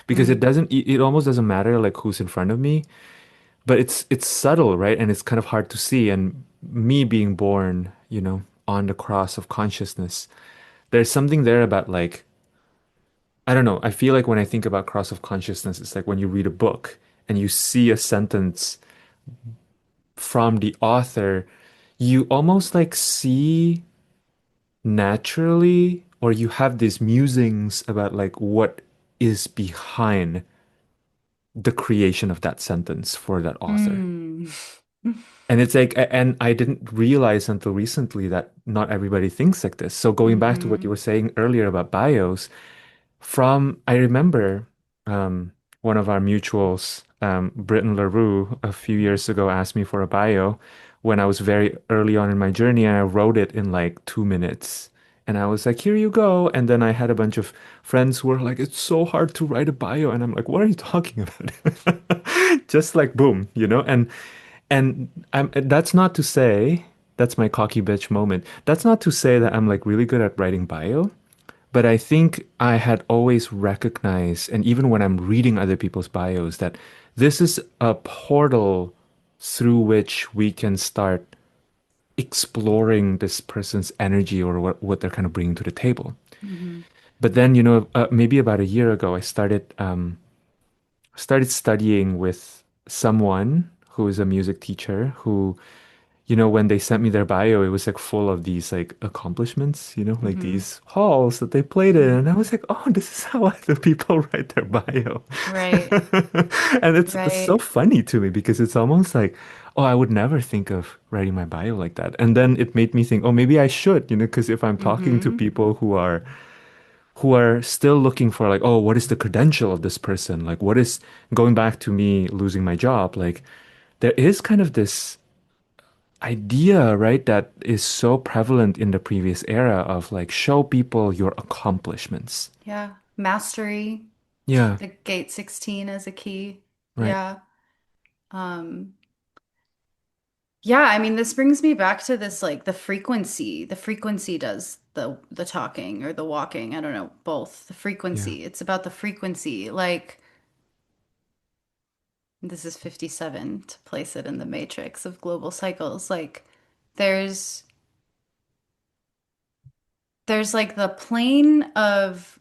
Because it almost doesn't matter like who's in front of me, but it's subtle, right? And it's kind of hard to see. And me being born, on the cross of consciousness, there's something there about like, I don't know. I feel like when I think about cross of consciousness, it's like when you read a book and you see a sentence from the author, you almost like see naturally, or you have these musings about like what is behind the creation of that sentence for that author. Mm. And it's like, and I didn't realize until recently that not everybody thinks like this. So going back to what you Hmm. were saying earlier about bios, I remember one of our mutuals, Britton LaRue, a few years ago asked me for a bio when I was very early on in my journey, and I wrote it in like 2 minutes. And I was like, here you go. And then I had a bunch of friends who were like, it's so hard to write a bio. And I'm like, what are you talking about? Just like boom, that's not to say, that's my cocky bitch moment. That's not to say that I'm like really good at writing bio. But I think I had always recognized, and even when I'm reading other people's bios, that this is a portal through which we can start exploring this person's energy or what they're kind of bringing to the table. Hmm. But then, maybe about a year ago, I started studying with someone who is a music teacher who, when they sent me their bio, it was like full of these like accomplishments, like Hmm. these halls that they played in. And I Hmm. was like, oh, this is how other people write their bio. Right. And it's so Right. funny to me because it's almost like, oh, I would never think of writing my bio like that. And then it made me think, oh, maybe I should, because if I'm talking to Hmm. people who are still looking for like, oh, what is the credential of this person? Like, what is going back to me losing my job? Like, there is kind of this idea, right, that is so prevalent in the previous era of like show people your accomplishments. Yeah. Mastery. Yeah, The gate 16 as a key. right. Yeah. Um, yeah, I mean, this brings me back to this like the frequency. The frequency does the talking or the walking. I don't know, both. The Yeah. frequency. It's about the frequency. Like this is 57 to place it in the matrix of global cycles. Like there's there's like the plane of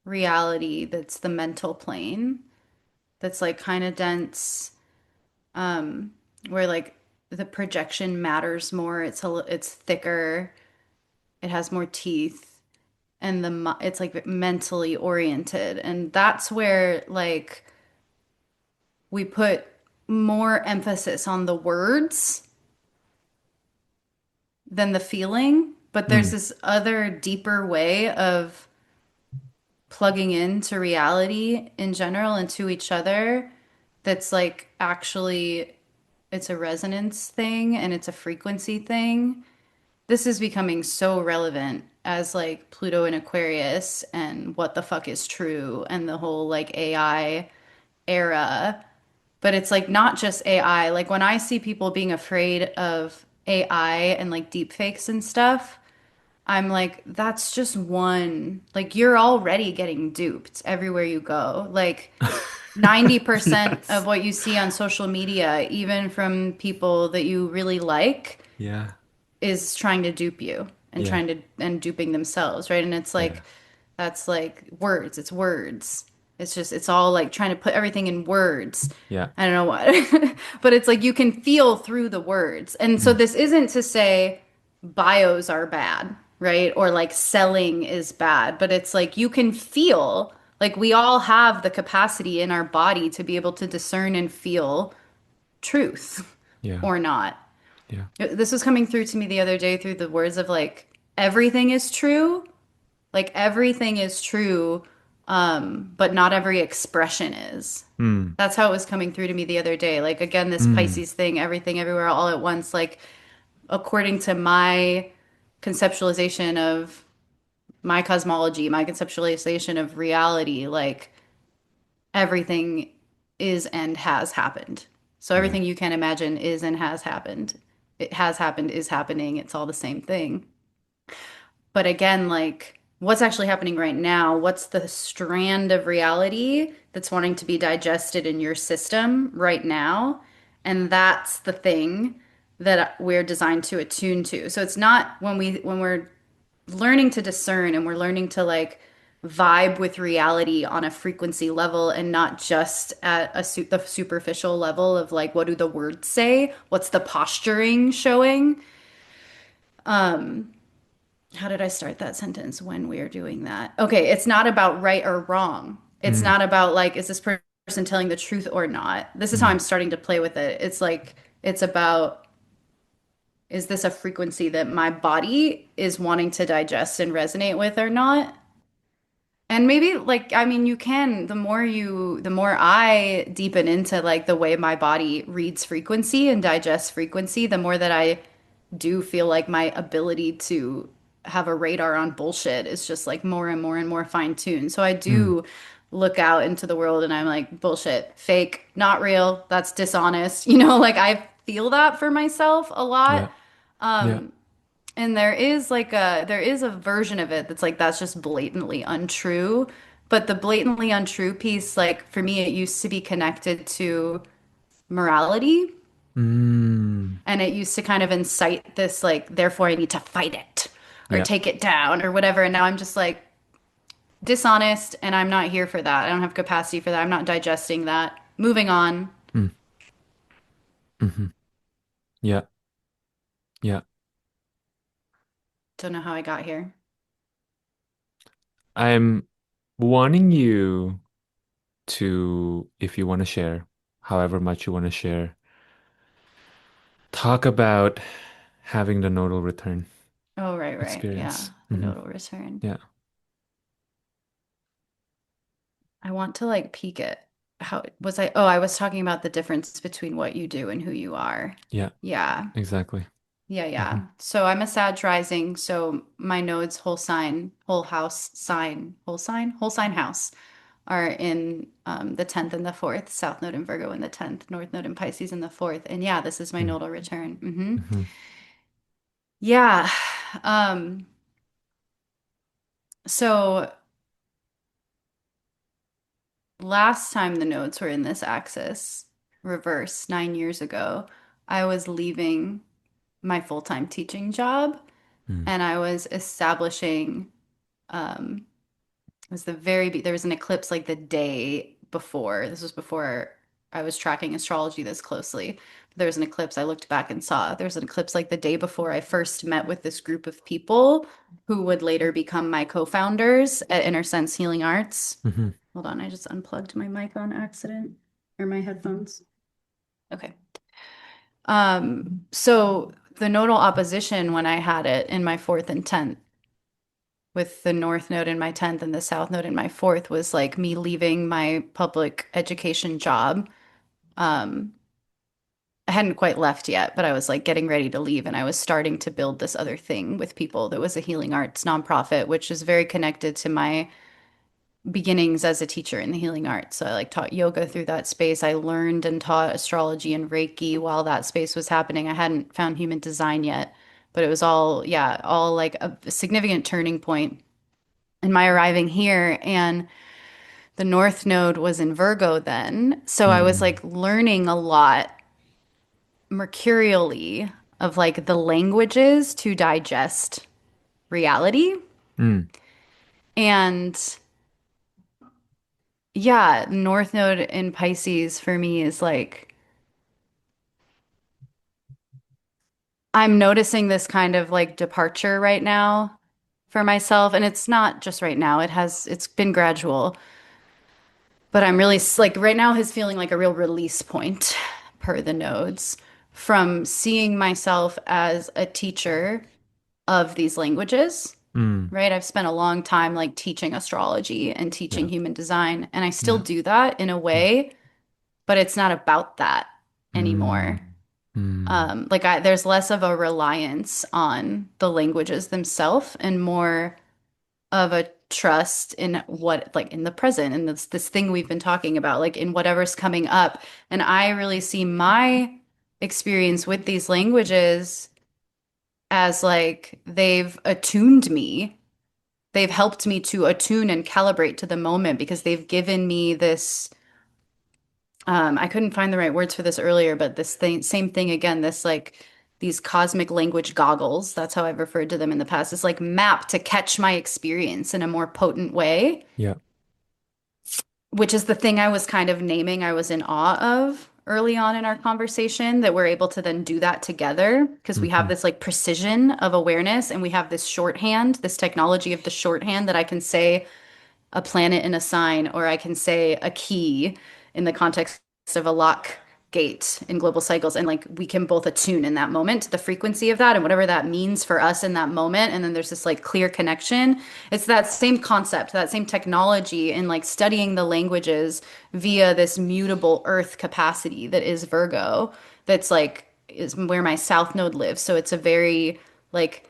reality that's the mental plane that's like kind of dense, um, where like the projection matters more. It's thicker, it has more teeth, and it's like mentally oriented, and that's where like we put more emphasis on the words than the feeling. But there's Mm, this other deeper way of plugging into reality in general and to each other that's like actually it's a resonance thing and it's a frequency thing. This is becoming so relevant as like Pluto in Aquarius and what the fuck is true and the whole like AI era. But it's like not just AI. Like when I see people being afraid of AI and like deep fakes and stuff, I'm like, that's just one. Like you're already getting duped everywhere you go. Like 90% of yes. what you see on social media, even from people that you really like, Yeah. is trying to dupe you and Yeah. trying to and duping themselves, right? And it's Yeah. like that's like words, it's words. It's just it's all like trying to put everything in words. Yeah. I don't know what. But it's like you can feel through the words. And so Mm, this isn't to say bios are bad, right? Or like selling is bad, but it's like you can feel Like we all have the capacity in our body to be able to discern and feel truth Yeah. or not. Yeah. This was coming through to me the other day through the words of like everything is true. Like everything is true, but not every expression is. Mm. That's how it was coming through to me the other day. Like again, this Mm. Pisces thing, everything everywhere all at once, like according to my conceptualization of my cosmology, my conceptualization of reality, like everything is and has happened. So Yeah. everything you can imagine is and has happened. It has happened, is happening. It's all the same thing. But again, like what's actually happening right now? What's the strand of reality that's wanting to be digested in your system right now? And that's the thing that we're designed to attune to. So it's not when we're learning to discern and we're learning to like vibe with reality on a frequency level and not just at the superficial level of like what do the words say? What's the posturing showing? How did I start that sentence when we are doing that? Okay, it's not about right or wrong. It's Mm. not about like, is this person telling the truth or not? This is how Mm. I'm starting to play with it. It's like, it's about, is this a frequency that my body is wanting to digest and resonate with or not? And maybe like, I mean, you can, the more I deepen into like the way my body reads frequency and digests frequency, the more that I do feel like my ability to have a radar on bullshit is just like more and more and more fine-tuned. So I Mm. do look out into the world and I'm like, bullshit, fake, not real, that's dishonest. Like I feel that for myself a Yeah. lot. Yeah. And there is a version of it that's like that's just blatantly untrue. But the blatantly untrue piece, like for me, it used to be connected to morality. Mm. And it used to kind of incite this, like, therefore I need to fight it or Yeah. take it down or whatever. And now I'm just like dishonest and I'm not here for that. I don't have capacity for that. I'm not digesting that. Moving on. Mm. Hmm. Yeah. Yeah. Don't know how I got here. I'm wanting you to, if you want to share, however much you want to share, talk about having the nodal return Oh, right, right. Yeah. experience. The nodal return. Yeah. I want to like peek at how was I? Oh, I was talking about the difference between what you do and who you are. Yeah. Yeah. Exactly. Yeah, Hmm. yeah. So I'm a Sag rising, so my nodes, whole sign, whole house sign, whole sign house are in the 10th and the 4th, South node in Virgo in the 10th, North node in Pisces in the 4th. And yeah, this is my nodal return. Mm-hmm. Yeah. Um, so last time the nodes were in this axis, reverse 9 years ago, I was leaving my full-time teaching job Mm. and I was establishing um it was there was an eclipse like the day before. This was before I was tracking astrology this closely. There was an eclipse. I looked back and saw there was an eclipse like the day before I first met with this group of people who would later become my co-founders at Inner Sense Healing Arts. Hmm. Hold on, I just unplugged my mic on accident or my headphones. Okay. So the nodal opposition when I had it in my fourth and 10th with the North Node in my 10th and the South Node in my fourth was like me leaving my public education job. Um, I hadn't quite left yet, but I was like getting ready to leave and I was starting to build this other thing with people that was a healing arts nonprofit, which is very connected to my beginnings as a teacher in the healing arts. So I like taught yoga through that space. I learned and taught astrology and Reiki while that space was happening. I hadn't found human design yet, but it was all, yeah, all like a significant turning point in my arriving here. And the North Node was in Virgo then. So I was Mm. like learning a lot mercurially of like the languages to digest reality. Mm. And yeah, North Node in Pisces for me is like I'm noticing this kind of like departure right now for myself. And it's not just right now, it's been gradual. But I'm really like right now is feeling like a real release point per the nodes from seeing myself as a teacher of these languages, Mm. right? I've spent a long time like teaching astrology and Yeah. teaching human design, and I still Yeah. do that in a Yeah. way, but it's not about that Mm. anymore. Mm. There's less of a reliance on the languages themselves and more of a trust in what, like in the present, and this thing we've been talking about, like in whatever's coming up. And I really see my experience with these languages as like they've attuned me. They've helped me to attune and calibrate to the moment because they've given me this I couldn't find the right words for this earlier, but this thing, same thing again, this like these cosmic language goggles, that's how I've referred to them in the past. It's like map to catch my experience in a more potent way, Yeah. which is the thing I was kind of naming I was in awe of early on in our conversation, that we're able to then do that together because we have Hmm. this like precision of awareness and we have this shorthand, this technology of the shorthand that I can say a planet in a sign, or I can say a key in the context of a lock gate in global cycles. And like we can both attune in that moment to the frequency of that and whatever that means for us in that moment. And then there's this like clear connection. It's that same concept, that same technology in like studying the languages via this mutable earth capacity that is Virgo, that's like is where my south node lives. So it's a very like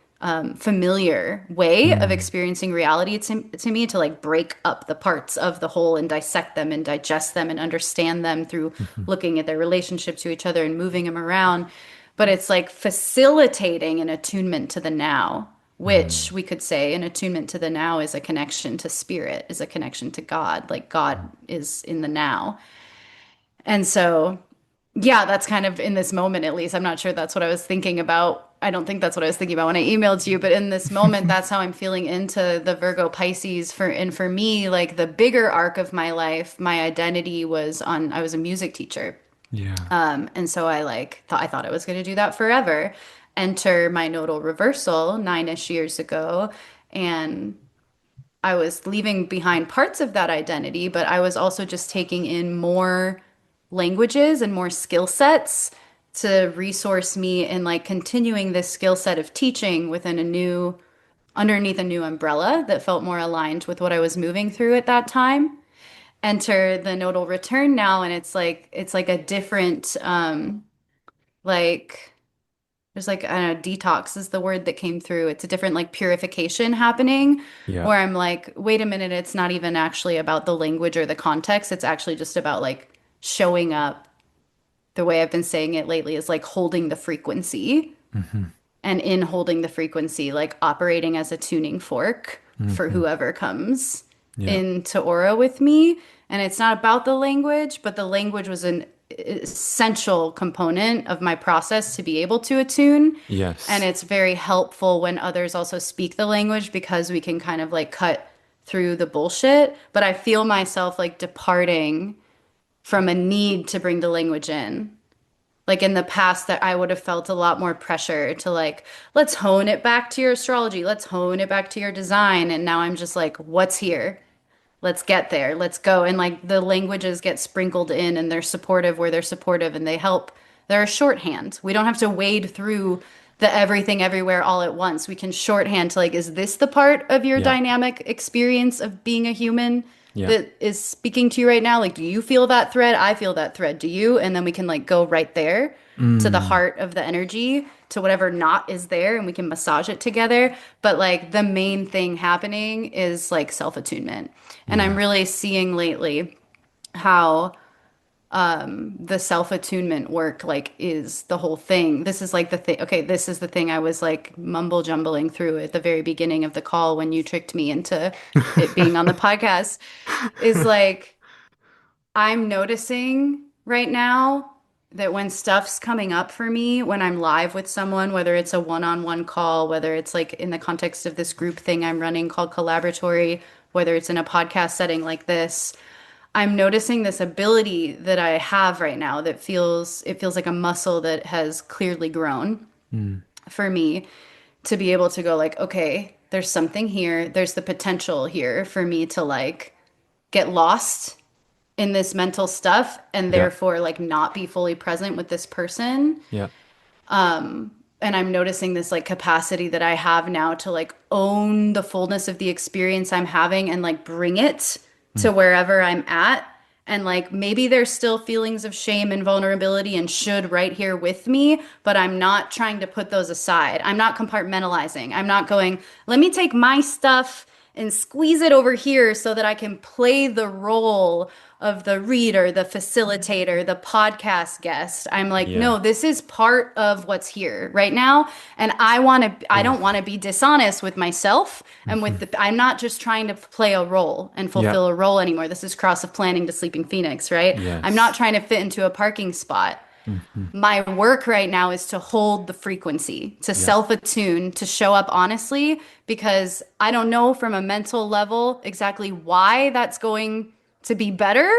familiar way of Mm. experiencing reality to me, to like break up the parts of the whole and dissect them and digest them and understand them through Hmm. looking at their relationship to each other and moving them around. But it's like facilitating an attunement to the now, which Mm. we could say an attunement to the now is a connection to spirit, is a connection to God. Like God is in the now. And so yeah, that's kind of in this moment, at least. I'm not sure that's what I was thinking about. I don't think that's what I was thinking about when I emailed you, but in this moment, that's how I'm feeling into the Virgo Pisces and for me, like the bigger arc of my life, my identity was on, I was a music teacher. Yeah. And so I thought I was going to do that forever. Enter my nodal reversal 9-ish years ago, and I was leaving behind parts of that identity, but I was also just taking in more languages and more skill sets to resource me in like continuing this skill set of teaching within underneath a new umbrella that felt more aligned with what I was moving through at that time. Enter the nodal return now, and it's like a different like there's like, I don't know, detox is the word that came through. It's a different like purification happening Yeah. where I'm like, wait a minute, it's not even actually about the language or the context. It's actually just about like showing up. The way I've been saying it lately is like holding the frequency, Hmm. and in holding the frequency, like operating as a tuning fork for Hmm. whoever comes Yeah. into aura with me. And it's not about the language, but the language was an essential component of my process to be able to attune. And Yes. it's very helpful when others also speak the language because we can kind of like cut through the bullshit. But I feel myself like departing from a need to bring the language in. Like in the past, that I would have felt a lot more pressure to like, let's hone it back to your astrology, let's hone it back to your design. And now I'm just like, what's here? Let's get there. Let's go. And like the languages get sprinkled in and they're supportive where they're supportive and they help. They're a shorthand. We don't have to wade through the everything everywhere all at once. We can shorthand to like, is this the part of your Yeah. dynamic experience of being a human Yeah. that is speaking to you right now? Like, do you feel that thread? I feel that thread. Do you? And then we can like go right there to the Mm. heart of the energy, to whatever knot is there, and we can massage it together. But like the main thing happening is like self-attunement. And I'm Yeah. really seeing lately how the self-attunement work like is the whole thing. This is like the thing. Okay, this is the thing I was like mumble jumbling through at the very beginning of the call when you tricked me into it being on the podcast. Is like I'm noticing right now that when stuff's coming up for me, when I'm live with someone, whether it's a one-on-one call, whether it's like in the context of this group thing I'm running called Collaboratory, whether it's in a podcast setting like this, I'm noticing this ability that I have right now that feels like a muscle that has clearly grown Mm. for me to be able to go like, okay, there's something here. There's the potential here for me to like get lost in this mental stuff and Yeah. therefore like not be fully present with this person. Yeah. And I'm noticing this like capacity that I have now to like own the fullness of the experience I'm having and like bring it Mm. to wherever I'm at. And like maybe there's still feelings of shame and vulnerability and should right here with me, but I'm not trying to put those aside. I'm not compartmentalizing. I'm not going, let me take my stuff and squeeze it over here so that I can play the role of the reader, the facilitator, the podcast guest. I'm like, Yeah. no, this is part of what's here right now. And I don't want Oof. to be dishonest with myself and with Mhm. the, I'm not just trying to play a role and Yeah. fulfill a role anymore. This is cross of planning to sleeping phoenix, right? I'm not Yes. trying to fit into a parking spot. Hmm. My work right now is to hold the frequency, to Yeah. self attune, to show up honestly, because I don't know from a mental level exactly why that's going to be better,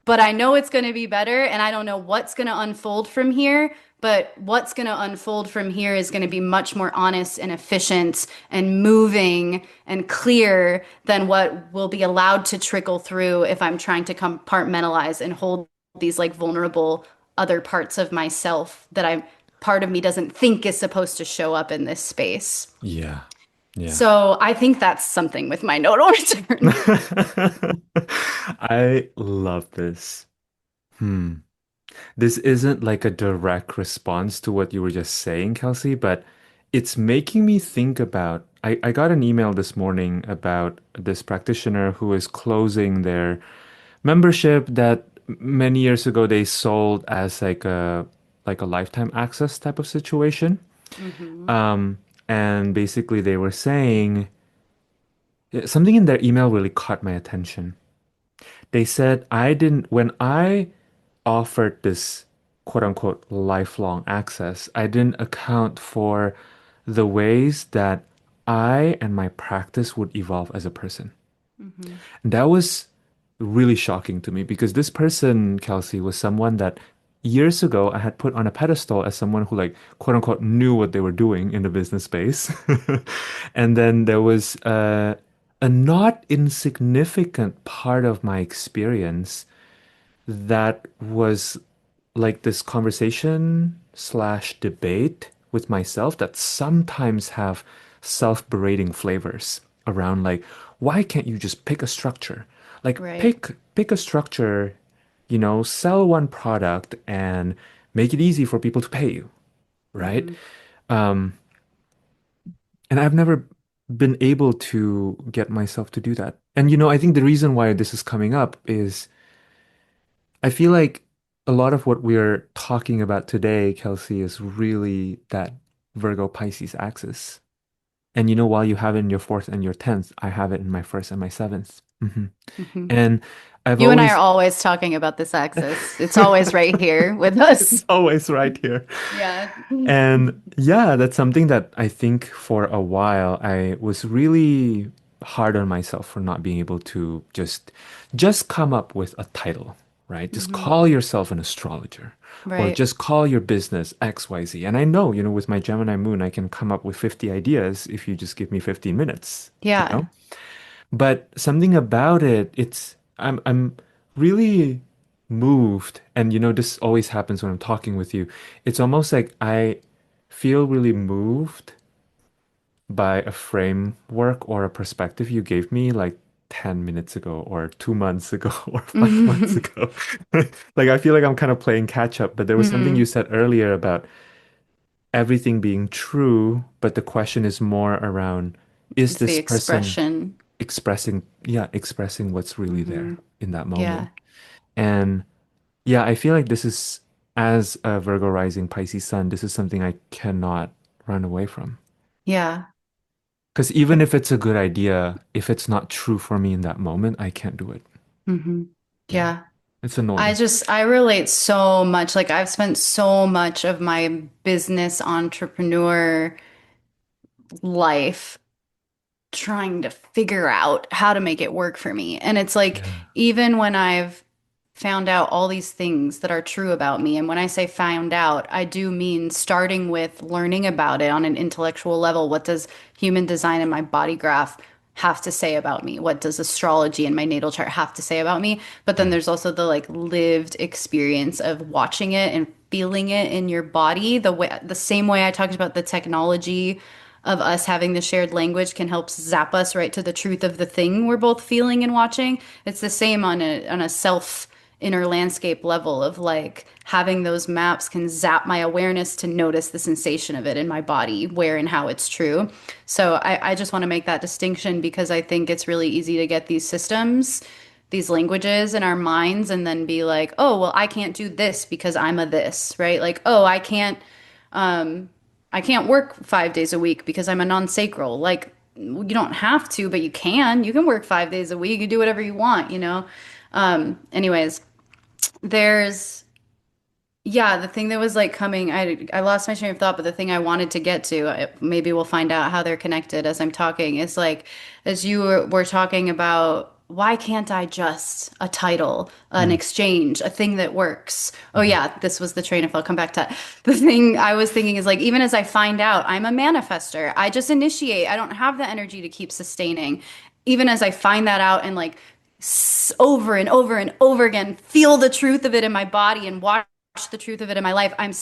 but I know it's going to be better. And I don't know what's going to unfold from here. But what's going to unfold from here is going to be much more honest and efficient and moving and clear than what will be allowed to trickle through if I'm trying to compartmentalize and hold these like vulnerable other parts of myself that I part of me doesn't think is supposed to show up in this space. Yeah. Yeah. So I think that's something with my nodal return. I love this. Hmm. This isn't like a direct response to what you were just saying, Kelsey, but it's making me think about. I got an email this morning about this practitioner who is closing their membership that many years ago they sold as like a lifetime access type of situation. Hmm. Um, and basically they were saying something in their email really caught my attention. They said when I offered this quote unquote lifelong access, I didn't account for the ways that I and my practice would evolve as a person. Hmm. And that was really shocking to me because this person, Kelsey, was someone that years ago I had put on a pedestal as someone who like quote unquote knew what they were doing in the business space. And then there was a not insignificant part of my experience that was like this conversation slash debate with myself that sometimes have self-berating flavors around like, why can't you just pick a structure? Like Right. pick a structure, sell one product and make it easy for people to pay you, right? Hmm. Um, and I've never been able to get myself to do that. And I think the reason why this is coming up is I feel like a lot of what we're talking about today, Kelsey, is really that Virgo Pisces axis. And while you have it in your fourth and your tenth, I have it in my first and my seventh. Hmm. And I've You and I are always, always talking about this axis. It's always right here with us. it's always right here. Yeah. And yeah, that's something that I think for a while I was really hard on myself for not being able to just come up with a title, right? Just Hmm. call yourself an astrologer or Right. just call your business XYZ. And I know, with my Gemini moon, I can come up with 50 ideas if you just give me 15 minutes, you Yeah. know? But something about it, I'm really moved. And this always happens when I'm talking with you. It's almost like I feel really moved by a framework or a perspective you gave me like 10 minutes ago or 2 months ago or 5 months Hmm. ago. Like I feel like I'm kind of playing catch up, but there was something you Hmm. said earlier about everything being true, but the question is more around, is It's the this person expression. expressing what's really Hmm. there in that Yeah. moment. And yeah, I feel like this is, as a Virgo rising Pisces sun, this is something I cannot run away from. Yeah. Because even if it's a good idea, if it's not true for me in that moment, I can't do it. Hmm. Yeah, Yeah. it's annoying. I relate so much. Like I've spent so much of my business entrepreneur life trying to figure out how to make it work for me. And it's like, Yeah. even when I've found out all these things that are true about me, and when I say found out, I do mean starting with learning about it on an intellectual level. What does human design and my body graph have to say about me? What does astrology and my natal chart have to say about me? But then Yeah. there's also the like lived experience of watching it and feeling it in your body, the same way I talked about the technology of us having the shared language can help zap us right to the truth of the thing we're both feeling and watching. It's the same on a self inner landscape level of like having those maps can zap my awareness to notice the sensation of it in my body, where and how it's true. So I just want to make that distinction because I think it's really easy to get these systems, these languages in our minds and then be like, oh, well, I can't do this because I'm a this, right? Like, oh, I can't work 5 days a week because I'm a non-sacral. Like, you don't have to, but you can. You can work 5 days a week. You do whatever you want, you know? Anyways, there's yeah, the thing that was like coming, I lost my train of thought, but the thing I wanted to get to, maybe we'll find out how they're connected as I'm talking, is like as were talking about why can't I just a title, an Mm. exchange, a thing that works? Oh Mhm. yeah, this was the train of thought. Come back to that. The thing I was thinking is like even as I find out I'm a manifester, I just initiate. I don't have the energy to keep sustaining. Even as I find that out and like over and over and over again, feel the truth of it in my body and watch the truth of it in my life, there's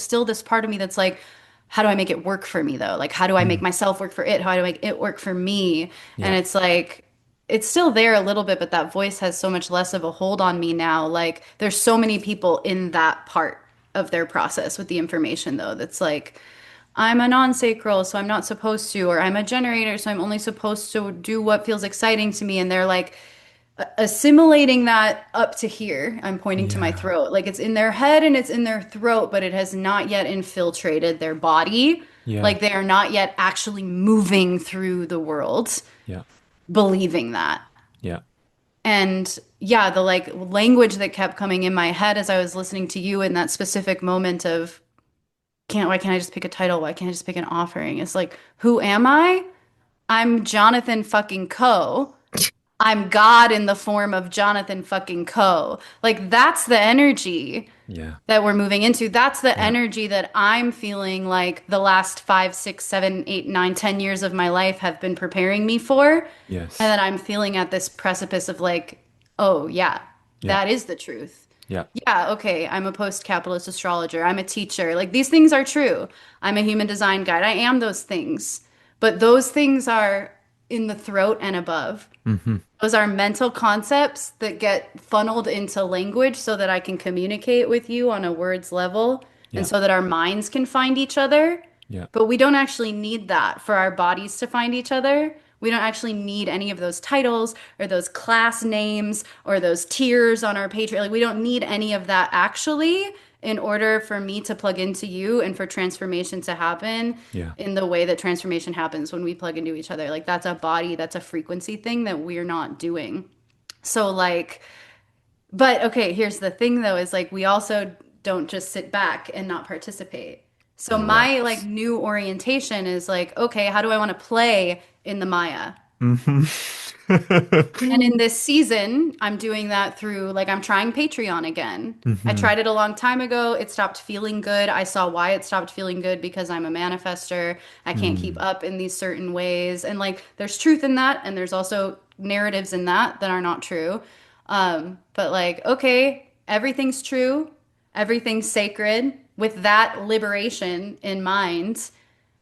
still this part of me that's like, how do I make it work for me though? Like, how do I make Mm. myself work for it? How do I make it work for me? And Yeah. it's like, it's still there a little bit, but that voice has so much less of a hold on me now. Like, there's so many people in that part of their process with the information though, that's like, I'm a non-sacral, so I'm not supposed to, or I'm a generator, so I'm only supposed to do what feels exciting to me. And they're like, assimilating that up to here. I'm pointing to my Yeah. throat. Like it's in their head and it's in their throat, but it has not yet infiltrated their body. Yeah. Like they are not yet actually moving through the world Yeah. believing that. Yeah. And yeah, the like language that kept coming in my head as I was listening to you in that specific moment of why can't I just pick a title? Why can't I just pick an offering? It's like, who am I? I'm Jonathan fucking Coe. I'm God in the form of Jonathan fucking Coe. Like that's the energy Yeah. that we're moving into. That's the Yeah. energy that I'm feeling like the last 5, 6, 7, 8, 9, 10 years of my life have been preparing me for. And Yes. that I'm feeling at this precipice of like, oh yeah, Yeah. that is the truth. Yeah. Yeah, okay, I'm a post-capitalist astrologer. I'm a teacher. Like these things are true. I'm a human design guide. I am those things. But those things are in the throat and above. Hmm. Those are mental concepts that get funneled into language so that I can communicate with you on a words level and Yeah. so that our minds can find each other. Yeah. But we don't actually need that for our bodies to find each other. We don't actually need any of those titles or those class names or those tiers on our Patreon. Like, we don't need any of that actually in order for me to plug into you and for transformation to happen Yeah. in the way that transformation happens when we plug into each other. Like, that's a body, that's a frequency thing that we're not doing. So, like, but okay, here's the thing though, is like we also don't just sit back and not participate. So my like Right. new orientation is like, okay, how do I want to play in the Maya? Hmm. And in this season, I'm doing that through like I'm trying Patreon again. I Hmm. tried it a long time ago. It stopped feeling good. I saw why it stopped feeling good because I'm a manifester. I can't keep Mm. up in these certain ways. And like there's truth in that, and there's also narratives in that that are not true. But like, okay, everything's true, everything's sacred. With that liberation in mind,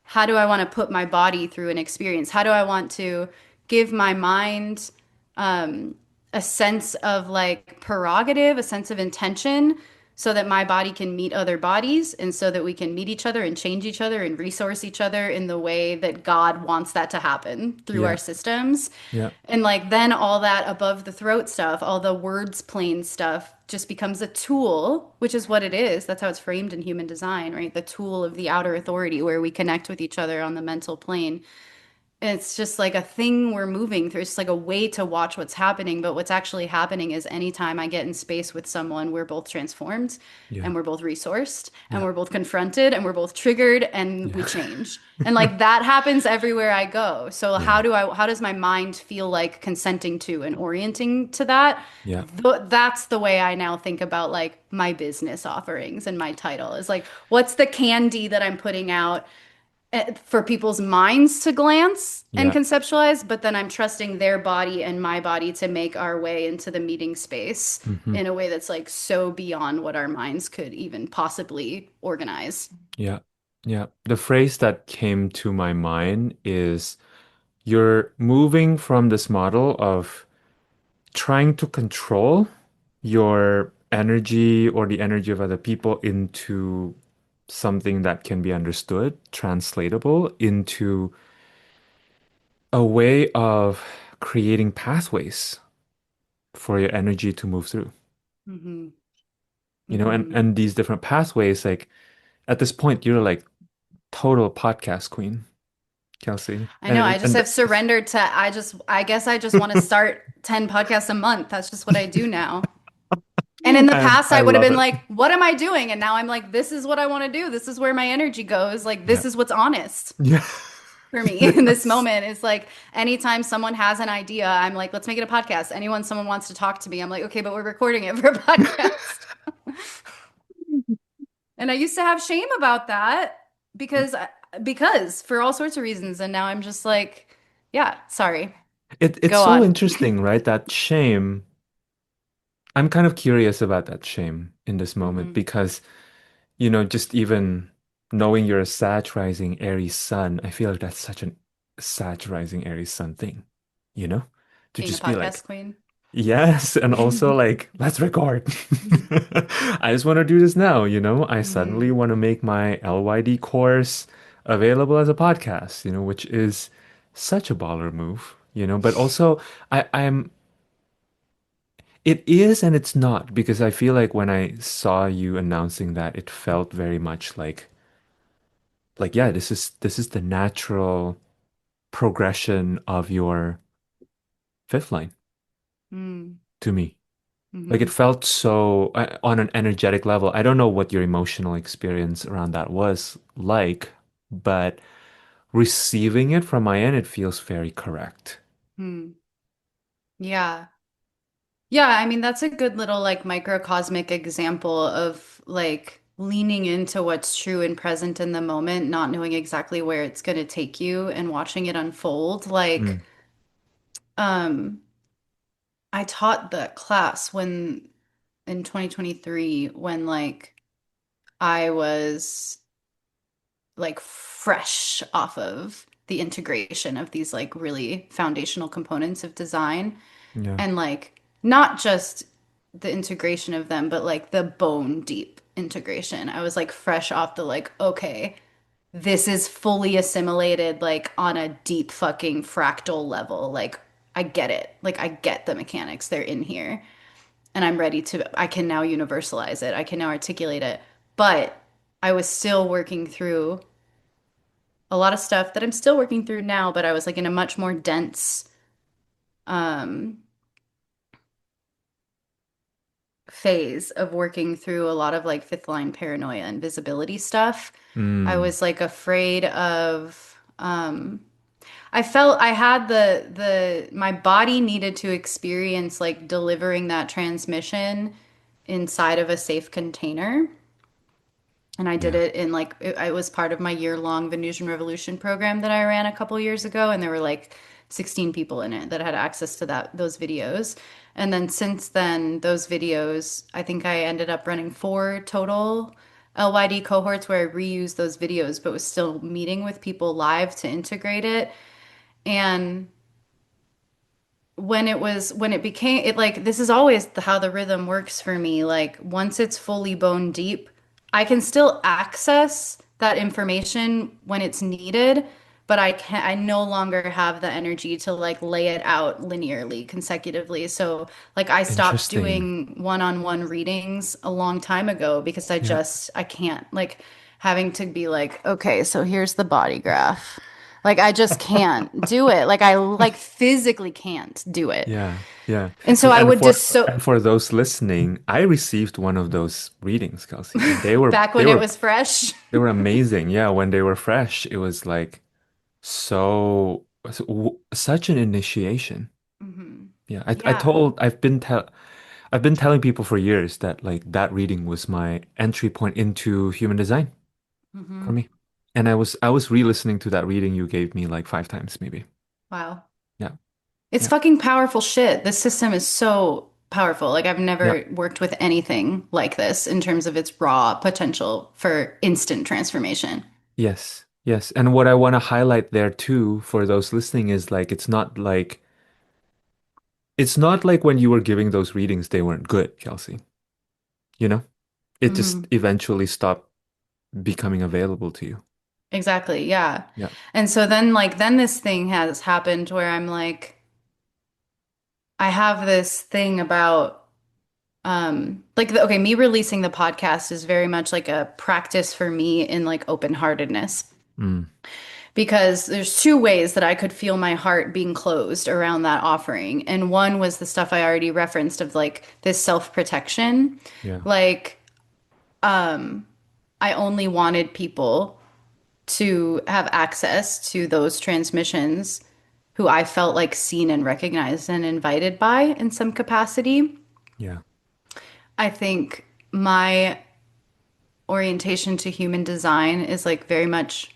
how do I want to put my body through an experience? How do I want to give my mind a sense of like prerogative, a sense of intention, so that my body can meet other bodies and so that we can meet each other and change each other and resource each other in the way that God wants that to happen through our Yeah. systems. Yeah. And like then all that above the throat stuff, all the words plain stuff just becomes a tool, which is what it is. That's how it's framed in human design, right? The tool of the outer authority where we connect with each other on the mental plane. It's just like a thing we're moving through. It's just like a way to watch what's happening. But what's actually happening is anytime I get in space with someone, we're both transformed Yeah. and we're both resourced and Yeah. we're both confronted and we're both triggered and we Yeah. change. And like that happens everywhere I go. So Yeah. how does my mind feel like consenting to and orienting to that? Yeah. That's the way I now think about like my business offerings and my title is like, what's the candy that I'm putting out? for people's minds to glance and Yeah. conceptualize, but then I'm trusting their body and my body to make our way into the meeting space Hmm. in a way that's like so beyond what our minds could even possibly organize. Yeah. Yeah. The phrase that came to my mind is you're moving from this model of trying to control your energy or the energy of other people into something that can be understood, translatable into a way of creating pathways for your energy to move through. Hmm. You know, and Hmm. and these different pathways, like at this point, you're like total podcast queen, Kelsey. I know. And I just and have surrendered to, I guess I just want to start 10 podcasts a month. That's just what I do now. And in the past, I I would have love been it. like, what am I doing? And now I'm like, this is what I want to do. This is where my energy goes. Like, Yeah. this is what's honest Yeah. for me in this Yes. moment. Is like, anytime someone has an idea, I'm like, let's make it a podcast. Someone wants to talk to me, I'm like, okay, but we're recording it for a podcast. And I used to have shame about that because, because for all sorts of reasons. And now I'm just like, yeah, sorry, It's go so on. interesting, right? That shame. I'm kind of curious about that shame in this moment Hmm. because, just even knowing you're a Sag rising Aries sun, I feel like that's such an Sag rising Aries sun thing, you know? To Being a just be podcast like, queen. yes, and also like, let's record. I just want to do this now, I suddenly Hmm. want to make my LYD course available as a podcast, which is such a baller move, but also I'm it is and it's not because I feel like when I saw you announcing that, it felt very much like yeah, this is the natural progression of your fifth line to me. Like it Mm-hmm. felt so on an energetic level. I don't know what your emotional experience around that was like, but receiving it from my end, it feels very correct. Hmm. Yeah. Yeah, I mean that's a good little like microcosmic example of like leaning into what's true and present in the moment, not knowing exactly where it's going to take you and watching it unfold. Like, Mm, um, I taught the class when in 2023 when like I was like fresh off of the integration of these like really foundational components of design. yeah, And like not just the integration of them, but like the bone deep integration. I was like fresh off the like, okay, this is fully assimilated like on a deep fucking fractal level. Like I get it. Like I get the mechanics. They're in here. And I'm ready to, I can now universalize it. I can now articulate it. But I was still working through a lot of stuff that I'm still working through now, but I was like in a much more dense um phase of working through a lot of like fifth line paranoia and visibility stuff. I mm, was like afraid of I felt I had the my body needed to experience like delivering that transmission inside of a safe container. And I did yeah, it in like it was part of my year-long Venusian Revolution program that I ran a couple years ago, and there were like 16 people in it that had access to those videos. And then since then, those videos, I think I ended up running 4 total LYD cohorts where I reused those videos, but was still meeting with people live to integrate it. And when it became it like this is always how the rhythm works for me. Like once it's fully bone deep, I can still access that information when it's needed, but I no longer have the energy to like lay it out linearly consecutively. So like I stopped interesting. doing one-on-one readings a long time ago because Yeah. I can't like having to be like, okay, so here's the body graph. Like I just can't do it. Like I like physically can't do it. Yeah, yeah. And so I And would for just so and for those listening, I received one of those readings, Kelsey, and they were back they when it were was fresh. they were amazing. Yeah, when they were fresh, it was like such an initiation. Hmm. Yeah, Yeah. I've been telling people for years that like that reading was my entry point into human design for Hmm. me. And I was re-listening to that reading you gave me like 5 times maybe. Wow. Yeah. It's Yeah. fucking powerful shit. This system is so powerful. Like I've Yeah. never worked with anything like this in terms of its raw potential for instant transformation. Yes. Yes. And what I want to highlight there too for those listening is like it's not like when you were giving those readings they weren't good, Kelsey. You know? It just Hmm. eventually stopped becoming available to you. Exactly. Yeah. Yeah. And so then then this thing has happened where I'm like, I have this thing about okay, me releasing the podcast is very much like a practice for me in like open-heartedness. Mm. Because there's two ways that I could feel my heart being closed around that offering. And one was the stuff I already referenced of like this self-protection. Yeah. Like, I only wanted people to have access to those transmissions who I felt like seen and recognized and invited by in some capacity. Yeah. I think my orientation to human design is like very much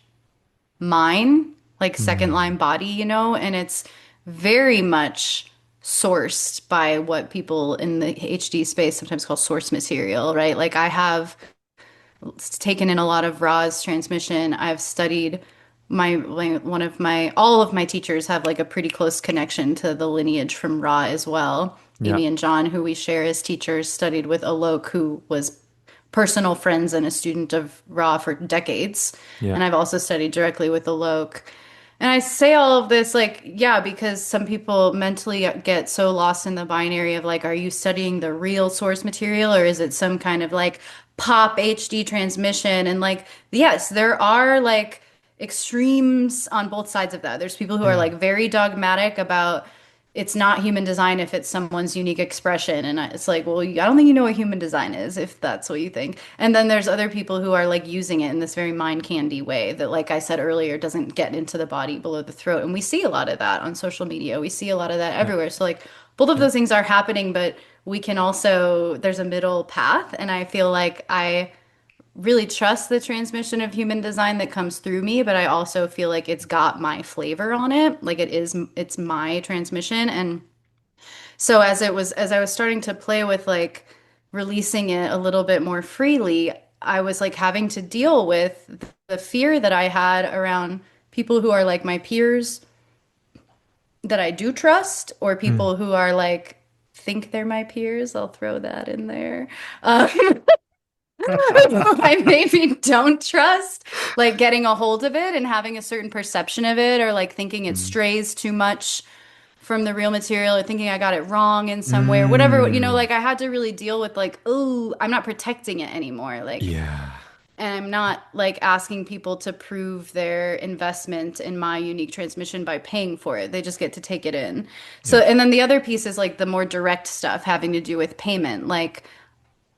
mine, like second line Mm. body, and it's very much sourced by what people in the HD space sometimes call source material, right? Like I have taken in a lot of Ra's transmission. I've studied one of my all of my teachers have like a pretty close connection to the lineage from Ra as well. Yeah. Amy and John, who we share as teachers, studied with Alok, who was personal friends and a student of Ra for decades. Yeah. And I've also studied directly with Alok. And I say all of this like, yeah, because some people mentally get so lost in the binary of like, are you studying the real source material or is it some kind of like pop HD transmission? And like, yes, there are like extremes on both sides of that. There's people who are Yeah. like very dogmatic about it's not human design if it's someone's unique expression. And it's like, well, I don't think you know what human design is if that's what you think. And then there's other people who are like using it in this very mind candy way that, like I said earlier, doesn't get into the body below the throat. And we see a lot of that on social media. We see a lot of that Yeah. everywhere. So, like, both of Yeah. those things are happening, but we can also, there's a middle path. And I feel like I really trust the transmission of human design that comes through me, but I also feel like it's got my flavor on it. Like it's my transmission. And so as I was starting to play with like releasing it a little bit more freely, I was like having to deal with the fear that I had around people who are like my peers that I do trust, or Mm. people who are like think they're my peers. I'll throw that in there. Um, I maybe don't trust, like getting a hold of it and having a certain perception of it, or like thinking it Mm. strays too much from the real material, or thinking I got it wrong in some way, or whatever, Mm. like I had to really deal with like, oh, I'm not protecting it anymore. Like, Yeah. and I'm not like asking people to prove their investment in my unique transmission by paying for it. They just get to take it in. So, Yeah. and then the other piece is like the more direct stuff having to do with payment. Like,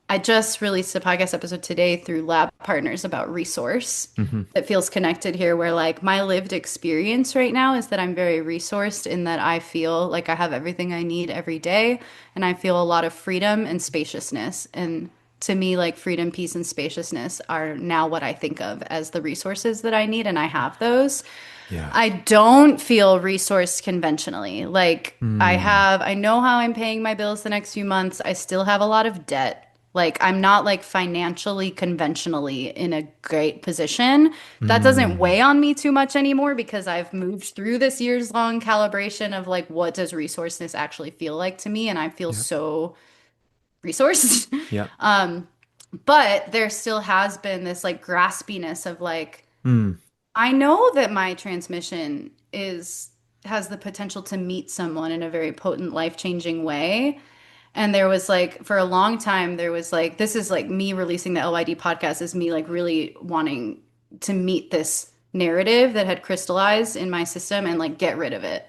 I just released a podcast episode today through Lab Partners about resource Hmm. that feels connected here, where like my lived experience right now is that I'm very resourced in that I feel like I have everything I need every day, and I feel a lot of freedom and spaciousness. And to me, like freedom, peace, and spaciousness are now what I think of as the resources that I need, and I have those. Yeah. I don't feel resourced conventionally. Like Mm. I know how I'm paying my bills the next few months. I still have a lot of debt. Like I'm not like financially conventionally in a great position. That doesn't Mm. weigh on me too much anymore because I've moved through this years long calibration of like what does resourceness actually feel like to me, and I feel Yeah. so resourced. Yeah. But there still has been this like graspiness of like Mm. I know that my transmission is has the potential to meet someone in a very potent, life-changing way. And there was like for a long time there was like this is like me releasing the LYD podcast is me like really wanting to meet this narrative that had crystallized in my system and like get rid of it.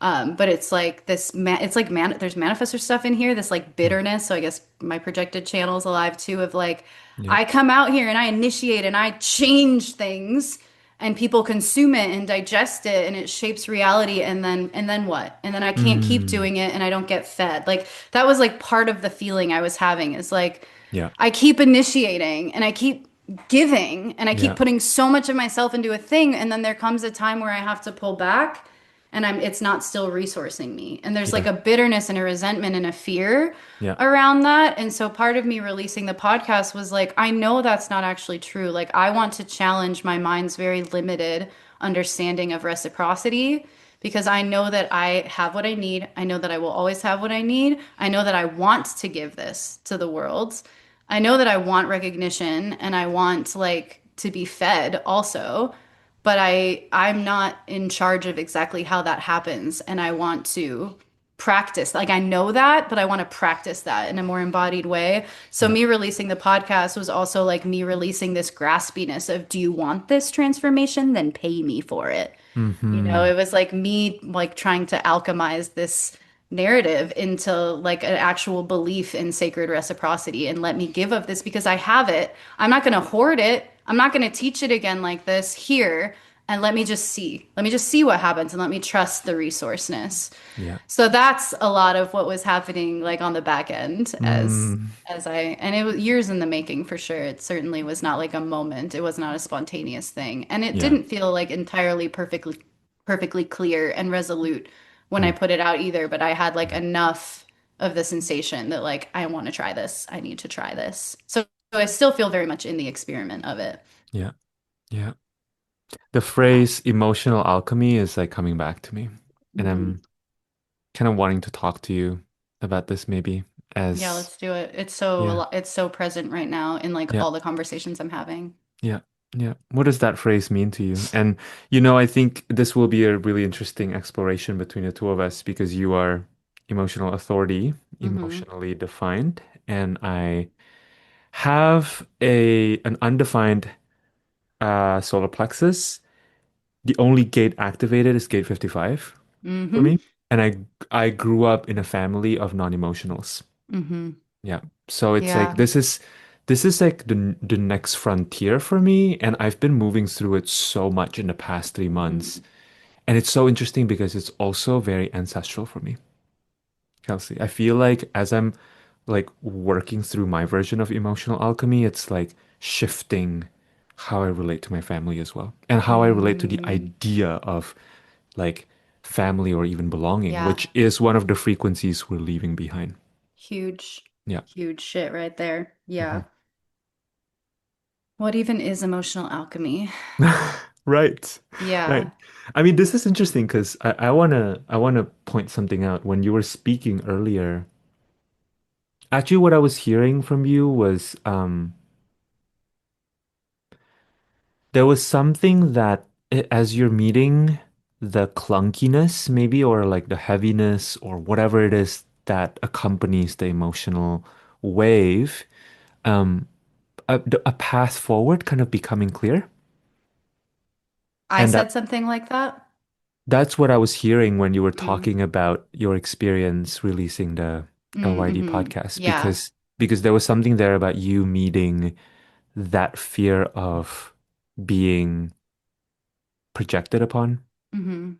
But it's like it's like there's manifestor stuff in here, this like Mm. bitterness. So I guess my projected channel is alive too of like, Yeah. I come out here and I initiate and I change things and people consume it and digest it and it shapes reality. And then what? And then I can't keep Mm. doing it and I don't get fed. Like that was like part of the feeling I was having is like, Yeah. I keep initiating and I keep giving and I keep Yeah. putting so much of myself into a thing and then there comes a time where I have to pull back and it's not still resourcing me. And there's like Yeah. a bitterness and a resentment and a fear Yeah. around that. And so part of me releasing the podcast was like, I know that's not actually true. Like I want to challenge my mind's very limited understanding of reciprocity because I know that I have what I need. I know that I will always have what I need. I know that I want to give this to the world. I know that I want recognition and I want like to be fed also, but I'm not in charge of exactly how that happens and I want to practice. Like I know that, but I want to practice that in a more embodied way. So Yeah. me releasing the podcast was also like me releasing this graspiness of do you want this transformation? Then pay me for it. You know, Mm-hmm. it was like me like trying to alchemize this narrative into like an actual belief in sacred reciprocity and let me give of this because I have it. I'm not going to hoard it. I'm not going to teach it again like this here. And let me just see. Let me just see what happens and let me trust the resourceness. Yeah. So that's a lot of what was happening like on the back end Mm. as I and it was years in the making for sure. It certainly was not like a moment. It was not a spontaneous thing. And it Yeah. didn't feel like entirely perfectly clear and resolute when I Mm. put it out either, but I had like enough of the sensation that like I want to try this. I need to try this. So I still feel very much in the experiment of it. Yeah. Yeah. The phrase emotional alchemy is like coming back to me. And Hmm. I'm kind of wanting to talk to you about this maybe Yeah, as let's do it. yeah. It's so present right now in like Yeah. all the conversations I'm having. Yeah. Yeah. What does that phrase mean to you? And I think this will be a really interesting exploration between the two of us because you are emotional authority, Hmm. emotionally defined, and I have a an undefined solar plexus. The only gate activated is gate 55 for Hmm. me. And I grew up in a family of non-emotionals. Hmm. Yeah. So it's like Yeah. this is like the next frontier for me, and I've been moving through it so much in the past 3 months. Hmm. And it's so interesting because it's also very ancestral for me, Kelsey. I feel like as I'm like working through my version of emotional alchemy, it's like shifting how I relate to my family as well, and how I relate to the Mm. idea of like family or even belonging, Yeah. which is one of the frequencies we're leaving behind. Huge, Yeah. huge shit right there. Mhm. Yeah. What even is emotional alchemy? Right. Right. Yeah. I mean, this is interesting because I wanna point something out. When you were speaking earlier, actually what I was hearing from you was there was something that as you're meeting the clunkiness maybe or like the heaviness or whatever it is that accompanies the emotional wave, um a path forward kind of becoming clear. I And said that something like that. That's what I was hearing when you were Mm. talking about your experience releasing the LYD Mm-hmm. podcast Yeah. because there was something there about you meeting that fear of being projected upon Mm-hmm.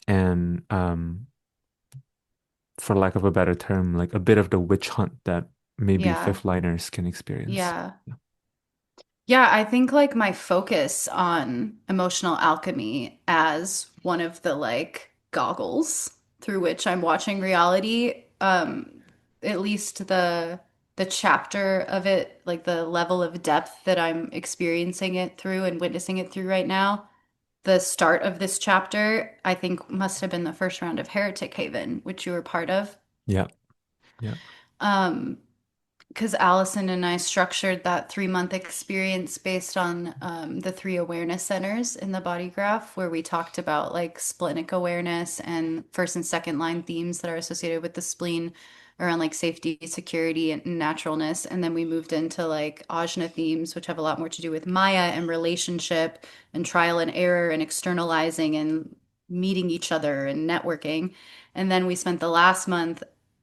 and for lack of a better term like a bit of the witch hunt that maybe Yeah. fifth liners can experience. Yeah. Yeah, I think like my focus on emotional alchemy as one of the like goggles through which I'm watching reality, at least the chapter of it, like the level of depth that I'm experiencing it through and witnessing it through right now, the start of this chapter, I think must have been the first round of Heretic Haven, which you were part of. Yeah. Yeah. Um, because Allison and I structured that 3 month experience based on the three awareness centers in the body graph, where we talked about like splenic awareness and first and second line themes that are associated with the spleen around like safety, security, and naturalness. And then we moved into like ajna themes, which have a lot more to do with Maya and relationship and trial and error and externalizing and meeting each other and networking. And then we spent the last month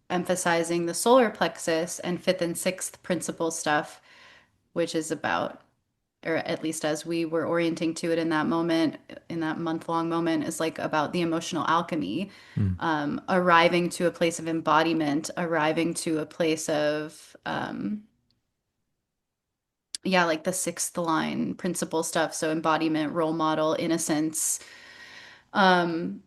emphasizing the solar plexus and fifth and sixth principle stuff, which is about, or at least as we were orienting to it in that moment, in that month-long moment, is like about the emotional alchemy, Mm. arriving to a place of embodiment, arriving to a place of yeah, like the sixth line principle stuff. So embodiment, role model, innocence. Um,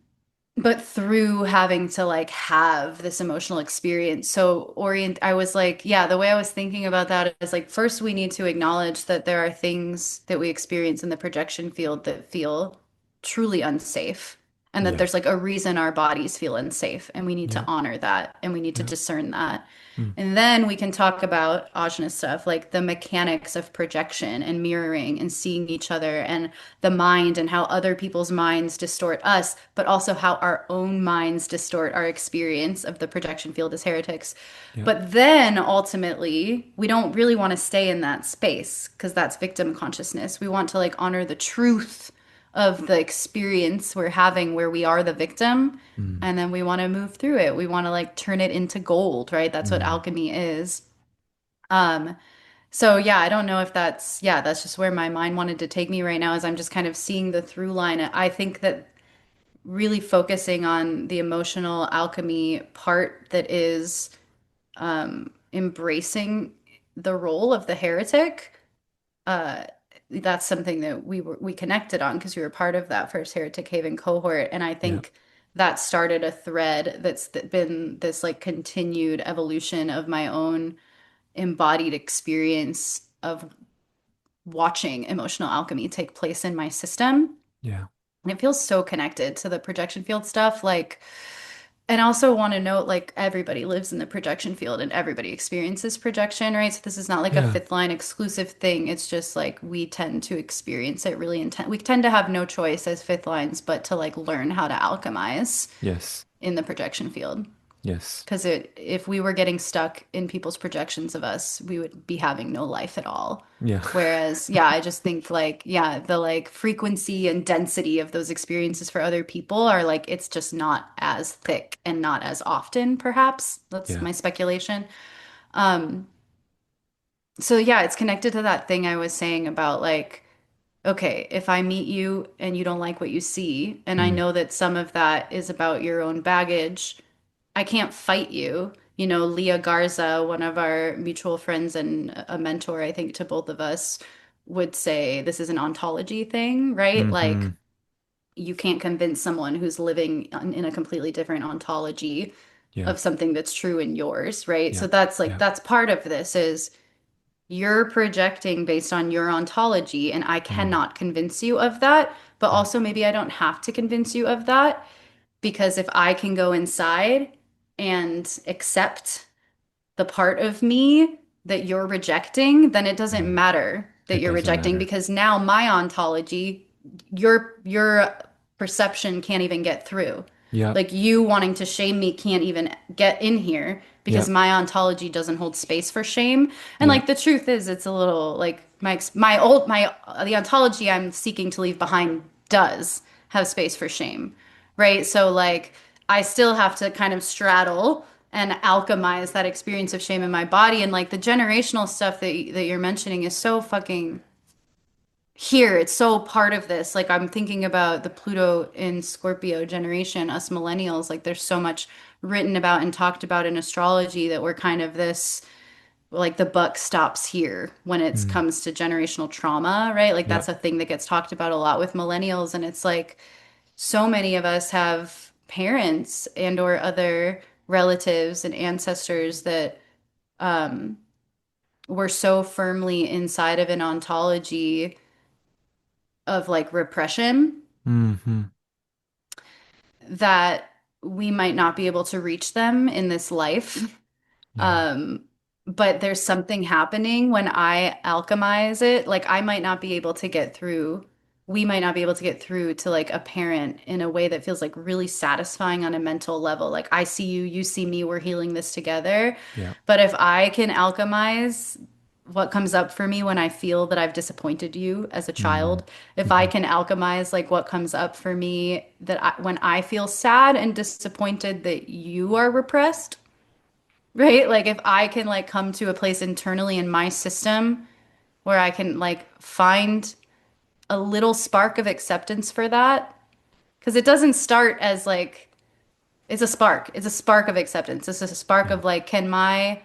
but through having to like have this emotional experience. So I was like, yeah, the way I was thinking about that is like, first we need to acknowledge that there are things that we experience in the projection field that feel truly unsafe. And that Yeah. there's like a reason our bodies feel unsafe, and we need to Yeah. honor that and we need to Yeah. discern that. Mm. And then we can talk about ajna stuff like the mechanics of projection and mirroring and seeing each other and the mind and how other people's minds distort us, but also how our own minds distort our experience of the projection field as heretics. Yeah. But then ultimately, we don't really want to stay in that space because that's victim consciousness. We want to like honor the truth of the experience we're having where we are the victim, Mm. and then we want to move through it. We want to like turn it into gold, right? That's what Mm. alchemy is. Um, so yeah, I don't know if that's yeah, that's just where my mind wanted to take me right now as I'm just kind of seeing the through line. I think that really focusing on the emotional alchemy part that is embracing the role of the heretic, uh, that's something that we connected on because we were part of that first Heretic Haven cohort, and I Yeah. think that started a thread that's been this like continued evolution of my own embodied experience of watching emotional alchemy take place in my system. Yeah. And it feels so connected to the projection field stuff. Like, and I also want to note, like, everybody lives in the projection field and everybody experiences projection, right? So this is not like a Yeah. fifth line exclusive thing. It's just like we tend to experience it really intense. We tend to have no choice as fifth lines, but to like learn how to alchemize Yes. in the projection field. Yes. Because if we were getting stuck in people's projections of us, we would be having no life at all. Yeah. Whereas, yeah, I just think like, yeah, the like frequency and density of those experiences for other people are like, it's just not as thick and not as often, perhaps. That's Yeah. my speculation. Um, so yeah, it's connected to that thing I was saying about like, okay, if I meet you and you don't like what you see, and I Mm. know that some of that is about your own baggage, I can't fight you. You know, Leah Garza, one of our mutual friends and a mentor, I think, to both of us, would say this is an ontology thing, right? Like, Mm-hmm. you can't convince someone who's living in a completely different ontology Yeah. of something that's true in yours, right? So Yeah. that's like, Yeah. that's part of this is you're projecting based on your ontology, and I Mm. cannot convince you of that. But Yeah. also, maybe I don't have to convince you of that because if I can go inside and accept the part of me that you're rejecting, then it doesn't Mm. matter that It you're doesn't rejecting matter. because now my ontology, your perception can't even get through. Yep. Like you wanting to shame me can't even get in here because Yep. my ontology doesn't hold space for shame. And like Yep. the truth is, it's a little like my old my the ontology I'm seeking to leave behind does have space for shame, right? So like I still have to kind of straddle and alchemize that experience of shame in my body, and like the generational stuff that you're mentioning is so fucking here. It's so part of this. Like I'm thinking about the Pluto in Scorpio generation, us millennials, like there's so much written about and talked about in astrology that we're kind of this like the buck stops here when it Mm. comes to generational trauma, right? Like that's Yep. a thing that gets talked about a lot with millennials, and it's like so many of us have parents and or other relatives and ancestors that were so firmly inside of an ontology of like repression Mm-hmm. that we might not be able to reach them in this life. Yeah. Um, but there's something happening when I alchemize it. Like I might not be able to get through, we might not be able to get through to like a parent in a way that feels like really satisfying on a mental level. Like I see you, you see me, we're healing this together. Yeah. But if I can alchemize what comes up for me when I feel that I've disappointed you as a Mm. child, if I Mm-hmm. can alchemize like what comes up for me when I feel sad and disappointed that you are repressed, right? Like if I can like come to a place internally in my system where I can like find a little spark of acceptance for that, because it doesn't start as like it's a spark. It's a spark of acceptance. It's a spark Yeah. of like, can my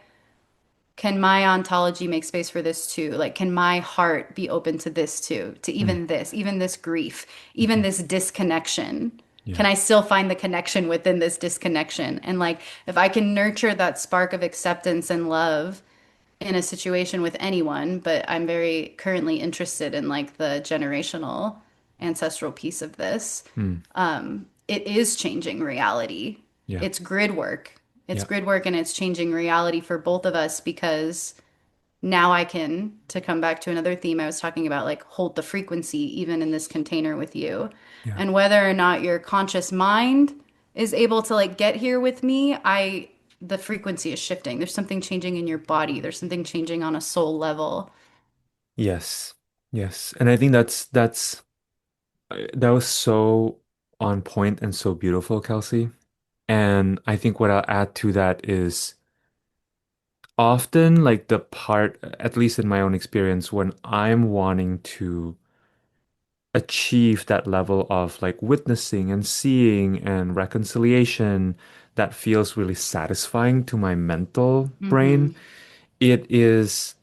can my ontology make space for this too? Like, can my heart be open to this too? To Mm, even this grief, even mhm. this disconnection? Yeah. Can I still find the connection within this disconnection? And like, if I can nurture that spark of acceptance and love in a situation with anyone, but I'm very currently interested in like the generational ancestral piece of this. Mm, It is changing reality. yeah. It's grid work. It's Yeah. grid work and it's changing reality for both of us because now I can, to come back to another theme I was talking about, like hold the frequency even in this container with you. Yeah. And whether or not your conscious mind is able to like get here with me, the frequency is shifting. There's something changing in your body. There's something changing on a soul level. Yes. Yes. And I think that was so on point and so beautiful, Kelsey. And I think what I'll add to that is often like the part, at least in my own experience, when I'm wanting to achieve that level of like witnessing and seeing and reconciliation that feels really satisfying to my mental brain, Mm-hmm. it is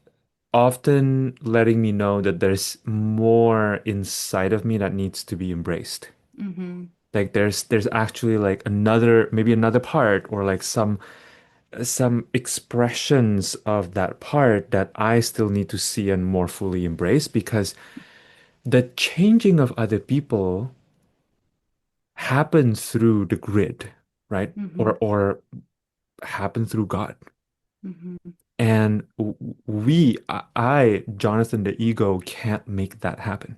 often letting me know that there's more inside of me that needs to be embraced. Mm-hmm. Like there's actually like another maybe another part or like some expressions of that part that I still need to see and more fully embrace because the changing of other people happen through the grid, right? Mm-hmm. Or happen through God. Mm-hmm. And Jonathan the ego, can't make that happen.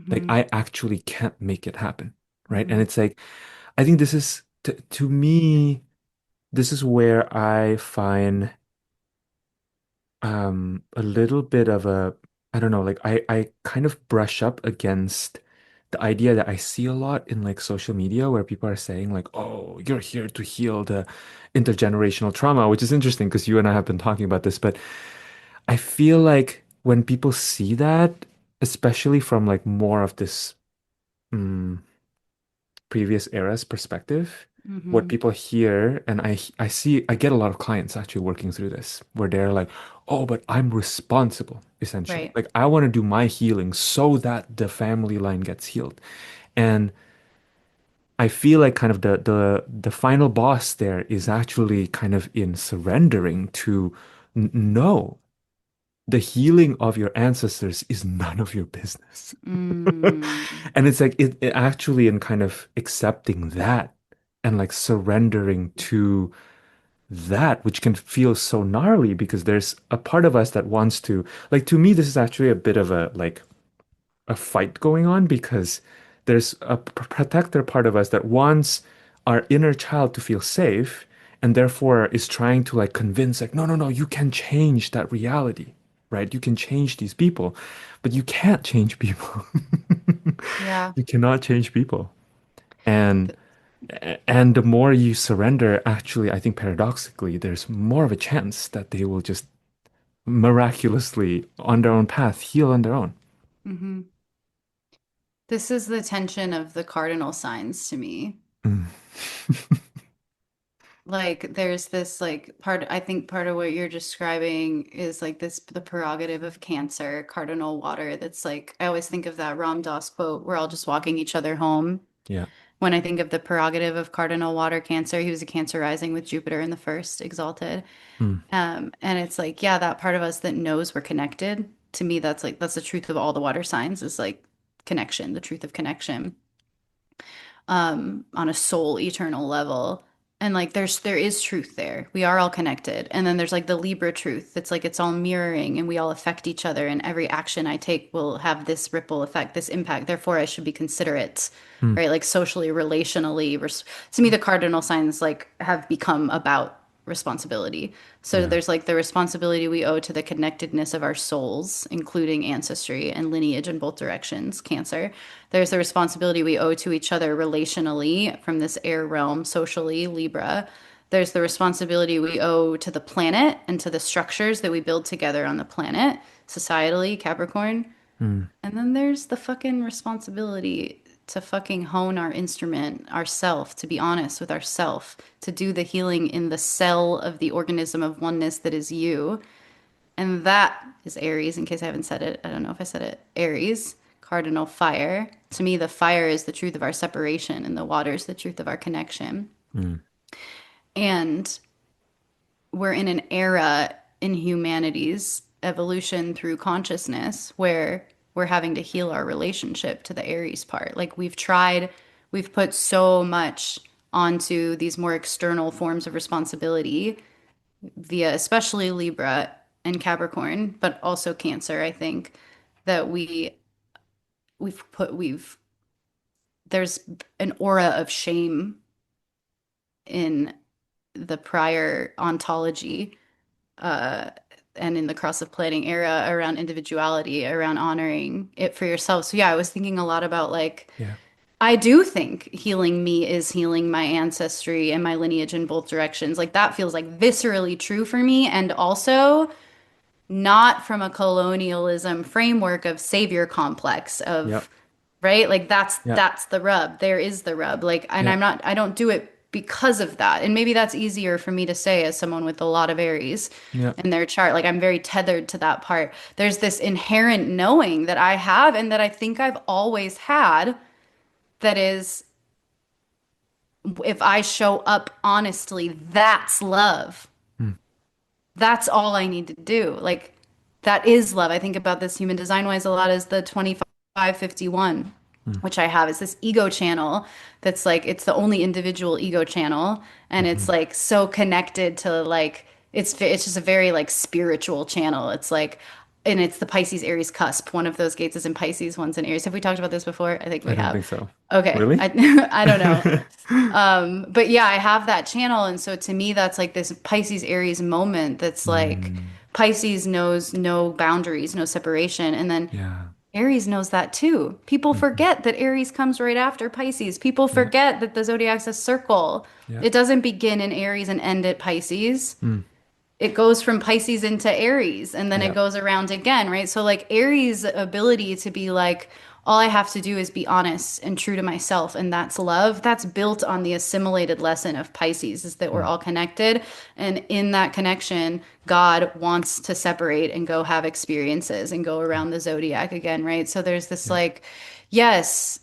Like Mm-hmm. I actually can't make it happen, right? And Mm-hmm. it's like I think this is to me, this is where I find a little bit of a I don't know, like I kind of brush up against the idea that I see a lot in like social media where people are saying like, "Oh, you're here to heal the intergenerational trauma," which is interesting because you and I have been talking about this, but I feel like when people see that, especially from like more of this mm, previous era's perspective, what Mm-hmm. people hear, and I get a lot of clients actually working through this, where they're like, "Oh, but I'm responsible, essentially. Right. Like I want to do my healing so that the family line gets healed." And I feel like kind of the final boss there is actually kind of in surrendering to no, the healing of your ancestors is none of your business. Mm. And it's like it actually in kind of accepting that and like surrendering to that, which can feel so gnarly because there's a part of us that wants to, like, to me, this is actually a bit of a like a fight going on because there's a protector part of us that wants our inner child to feel safe and therefore is trying to like convince like no, no, no, you can change that reality, right? You can change these people, but you can't change people. Yeah. You cannot change people. And the more you surrender, actually, I think paradoxically, there's more of a chance that they will just miraculously on their own path heal on their own. Mm-hmm. This is the tension of the cardinal signs to me. Mm. Like there's this like part, I think part of what you're describing is like this the prerogative of Cancer, cardinal water. That's like I always think of that Ram Dass quote, we're all just walking each other home. Yeah. When I think of the prerogative of cardinal water Cancer, he was a Cancer rising with Jupiter in the first exalted. Mm. And it's like, yeah, that part of us that knows we're connected. To me, that's like that's the truth of all the water signs is like connection, the truth of connection on a soul eternal level. And like there is truth there. We are all connected. And then there's like the Libra truth. It's like it's all mirroring and we all affect each other and every action I take will have this ripple effect, this impact. Therefore, I should be considerate, Mm. right? Like socially, relationally. To me, the cardinal signs like have become about responsibility. So Yeah. there's like the responsibility we owe to the connectedness of our souls, including ancestry and lineage in both directions, Cancer. There's the responsibility we owe to each other relationally from this air realm, socially, Libra. There's the responsibility we owe to the planet and to the structures that we build together on the planet, societally, Capricorn. Mm. And then there's the fucking responsibility. to fucking hone our instrument, ourself, to be honest with ourself, to do the healing in the cell of the organism of oneness that is you. And that is Aries, in case I haven't said it. I don't know if I said it. Aries, cardinal fire. To me, the fire is the truth of our separation, and the water is the truth of our connection. Mm. And we're in an era in humanity's evolution through consciousness where we're having to heal our relationship to the Aries part. Like we've put so much onto these more external forms of responsibility via especially Libra and Capricorn, but also Cancer, I think, that we've there's an aura of shame in the prior ontology uh, and in the cross of planning era around individuality, around honoring it for yourself. So yeah, I was thinking a lot about like Yeah. I do think healing me is healing my ancestry and my lineage in both directions. Like that feels like viscerally true for me, and also not from a colonialism framework of savior complex Yep. of right? Like Yep. that's the rub. There is the rub. Like, and Yep. I don't do it because of that. And maybe that's easier for me to say as someone with a lot of Aries Yep. in their chart. Like I'm very tethered to that part. There's this inherent knowing that I have and that I think I've always had that is if I show up honestly, that's love. Mm. That's all I need to do. Like that is love. I think about this human design wise a lot as the 2551, Mm. which I have. It's this ego channel that's like it's the only individual ego channel and it's Mhm. like so connected to like it's just a very like spiritual channel. It's like and it's the Pisces Aries cusp. One of those gates is in Pisces, one's in Aries. Have we talked about this before? I think I we don't have. think so. Okay. Really? I don't know. But yeah, I have that channel. And so to me, that's like this Pisces Aries moment that's like Mm. Pisces knows no boundaries, no separation. And then Yeah. Aries knows that too. People Mhm. forget that Aries comes right after Pisces. People Yeah. forget that the zodiac's a circle. Yeah. It doesn't begin in Aries and end at Pisces. Mm. It goes from Pisces into Aries and then it Yeah. goes around again, right? So like Aries' ability to be like, all I have to do is be honest and true to myself, and that's love. That's built on the assimilated lesson of Pisces, is that we're Mm. all connected. And in that connection, God wants to separate and go have experiences and go Yeah. around the zodiac again, right? So there's this Yeah. like, yes,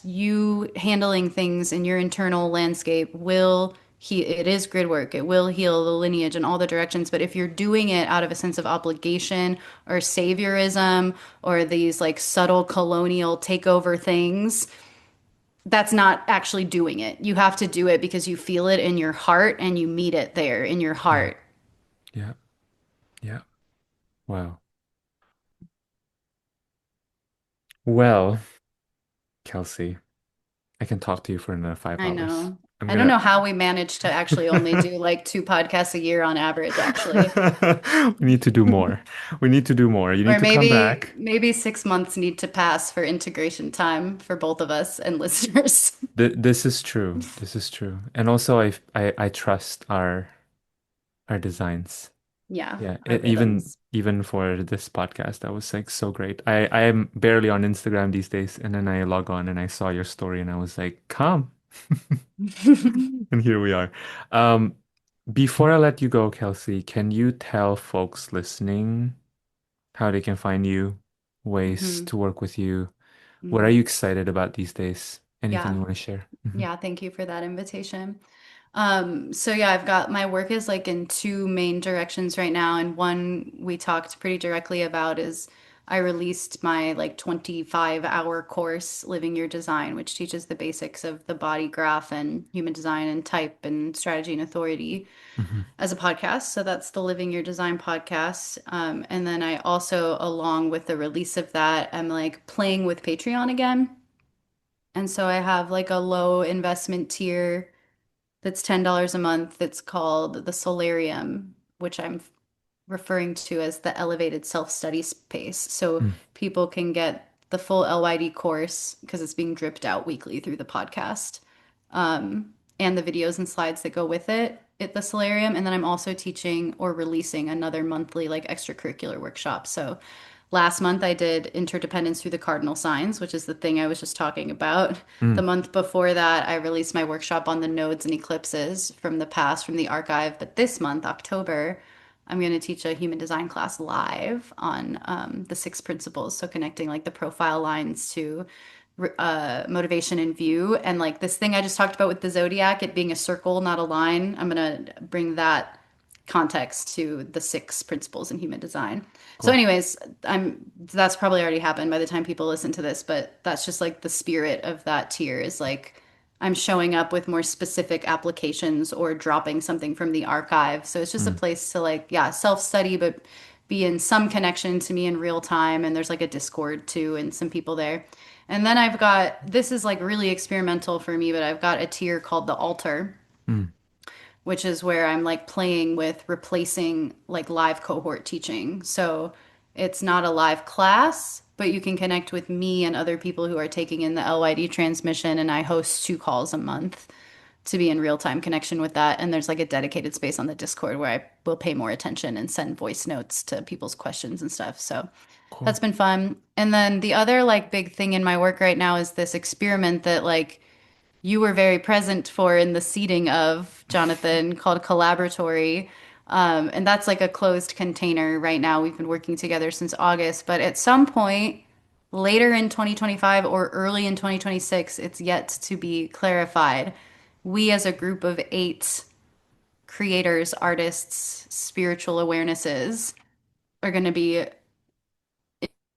you handling things in your internal landscape will he it is grid work. It will heal the lineage in all the directions. But if you're doing it out of a sense of obligation or saviorism or these like subtle colonial takeover things, that's not actually doing it. You have to do it because you feel it in your heart and you meet it there in your Yeah. heart. Yeah. Yeah. Wow. Well, Kelsey, I can talk to you for another five I hours. know. I'm I don't gonna know how we managed to actually only do like two podcasts a year on average, actually. we need to do more. We need to do more. You need Or to come maybe back. maybe 6 months need to pass for integration time for both of us and listeners. This is true. This is true. And also I trust our designs. Yeah, Yeah, our even rhythms. even for this podcast, that was like so great. I am barely on Instagram these days, and then I log on and I saw your story, and I was like, "Come," and here we are. Um, before I let you go, Kelsey, can you tell folks listening how they can find you, ways hmm to work with you? What are hmm you excited about these days? Anything you Yeah. want to share? Yeah, thank you for that invitation. So yeah, I've got my work is like in two main directions right now, and one we talked pretty directly about is I released my like 25-hour course, Living Your Design, which teaches the basics of the body graph and human design and type and strategy and authority Hmm. as a podcast. So that's the Living Your Design podcast. And then I also, along with the release of that, I'm like playing with Patreon again. And so I have like a low investment tier that's $10 a month that's called the Solarium, which I'm referring to as the elevated self-study space. So Mm. people can get the full LYD course because it's being dripped out weekly through the podcast, and the videos and slides that go with it at the Solarium. And then I'm also teaching or releasing another monthly like extracurricular workshop. So Last month, I did interdependence through the cardinal signs, which is the thing I was just talking about. The Mm, month before that, I released my workshop on the nodes and eclipses from the past, from the archive. But this month, October, I'm going to teach a human design class live on the six principles. So connecting like the profile lines to motivation and view. And like this thing I just talked about with the zodiac, it being a circle, not a line, I'm going to bring that context to the six principles in human design. So, cool. anyways, that's probably already happened by the time people listen to this, but that's just like the spirit of that tier is like I'm showing up with more specific applications or dropping something from the archive. So it's just a Mm, place to like, yeah, self-study, but be in some connection to me in real time. And there's like a Discord too, and some people there. And then I've got this is like really experimental for me, but I've got a tier called the altar, mm, which is where I'm like playing with replacing like live cohort teaching. So it's not a live class, but you can connect with me and other people who are taking in the LYD transmission. And I host 2 calls a month to be in real time connection with that. And there's like a dedicated space on the Discord where I will pay more attention and send voice notes to people's questions and stuff. So cool. that's been fun. And then the other like big thing in my work right now is this experiment that like you were very present for in the seeding of, Jonathan, called Collaboratory. And that's like a closed container right now. We've been working together since August, but at some point later in 2025 or early in 2026, it's yet to be clarified. We, as a group of 8 creators, artists, spiritual awarenesses, are going to be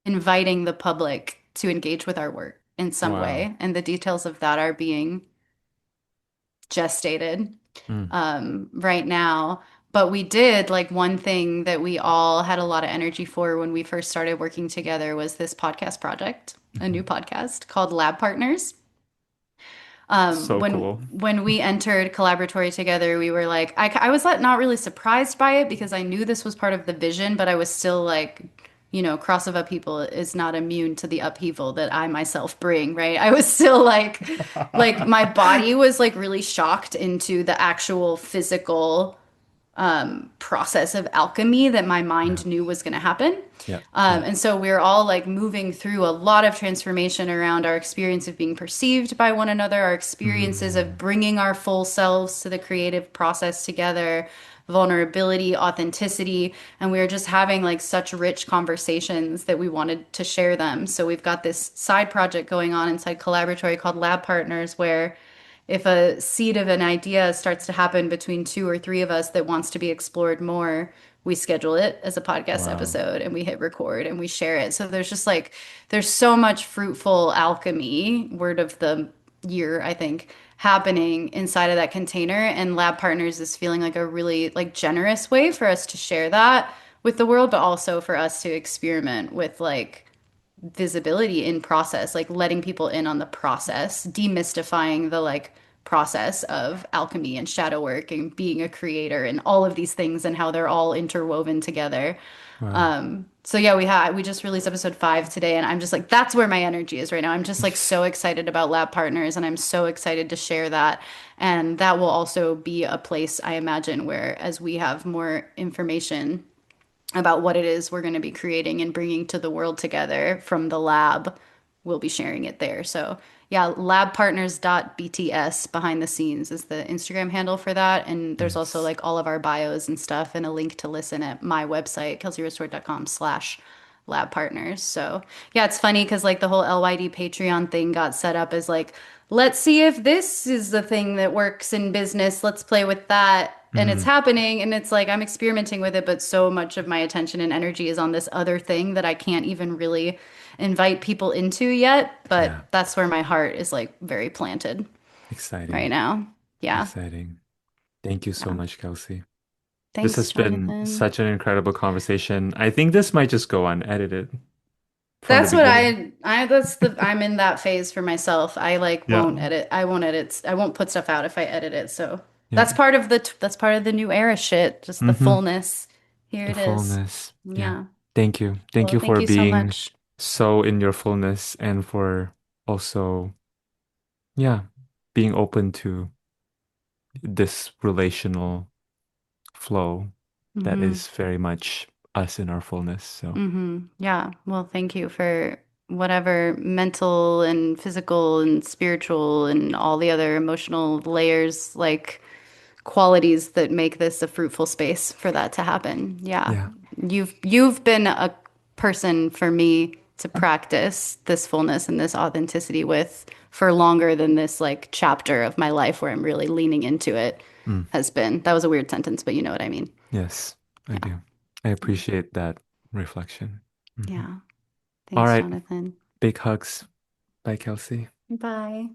inviting the public to engage with our work in some Wow. way. And the details of that are being gestated Mm, right now. But we did like one thing that we all had a lot of energy for when we first started working together was this podcast project, a new mhm. podcast called Lab Partners. So cool. When we entered Collaboratory together, we were like, I was like, not really surprised by it because I knew this was part of the vision, but I was still like, crossover people is not immune to the upheaval that I myself bring, right? I was still like my body was like really shocked into the actual physical process of alchemy that my Yeah. mind knew was going to happen. Yeah. Yeah. And so we're all like moving through a lot of transformation around our experience of being perceived by one another, our experiences of Mm, bringing our full selves to the creative process together, vulnerability, authenticity. And we were just having like such rich conversations that we wanted to share them. So we've got this side project going on inside Collaboratory called Lab Partners, where if a seed of an idea starts to happen between 2 or 3 of us that wants to be explored more, we schedule it as a podcast wow. episode and we hit record and we share it. So there's just like, there's so much fruitful alchemy, word of the year, I think, happening inside of that container. And Lab Partners is feeling like a really like generous way for us to share that with the world, but also for us to experiment with like visibility in process, like letting people in on the process, demystifying the like process of alchemy and shadow work and being a creator and all of these things and how they're all interwoven together. Wow. So yeah, we just released episode 5 today, and I'm just like that's where my energy is right now. I'm just like so excited about Lab Partners, and I'm so excited to share that. And that will also be a place I imagine where as we have more information about what it is we're going to be creating and bringing to the world together from the lab. We'll be sharing it there. So, yeah, labpartners.bts behind the scenes is the Instagram handle for that. And there's also Nice. like all of our bios and stuff and a link to listen at my website, kelseyrestored.com/lab partners. So, yeah, it's funny because like the whole LYD Patreon thing got set up as like, let's see if this is the thing that works in business. Let's play with that. And it's Mm, happening, and it's like I'm experimenting with it, but so much of my attention and energy is on this other thing that I can't even really invite people into yet. But yeah. that's where my heart is like very planted right Exciting. now. Yeah. Exciting. Thank you so Yeah. much, Kelsey. This Thanks, has been Jonathan. such an incredible conversation. I think this might just go unedited from the That's what beginning. I'm in that phase for myself. I like Yeah. won't edit. I won't edit. I won't put stuff out if I edit it. So Yeah. that's part of the new era shit, just the Mm-hmm. fullness. Here The it is. fullness. Yeah. Yeah. Thank you. Thank Well, you thank for you so being much. so in your fullness and for also, yeah, being open to this relational flow that Hmm. is very much us in our fullness. So Yeah. Well, thank you for whatever mental and physical and spiritual and all the other emotional layers, like qualities that make this a fruitful space for that to happen. Yeah. yeah, You've been a person for me to practice this fullness and this authenticity with for longer than this like chapter of my life where I'm really leaning into it mm, has been. That was a weird sentence, but you know what I mean. yes, I Yeah. do. I Yeah. appreciate that reflection. Yeah. All Thanks, right, Jonathan. big hugs. Bye, Kelsey. Bye.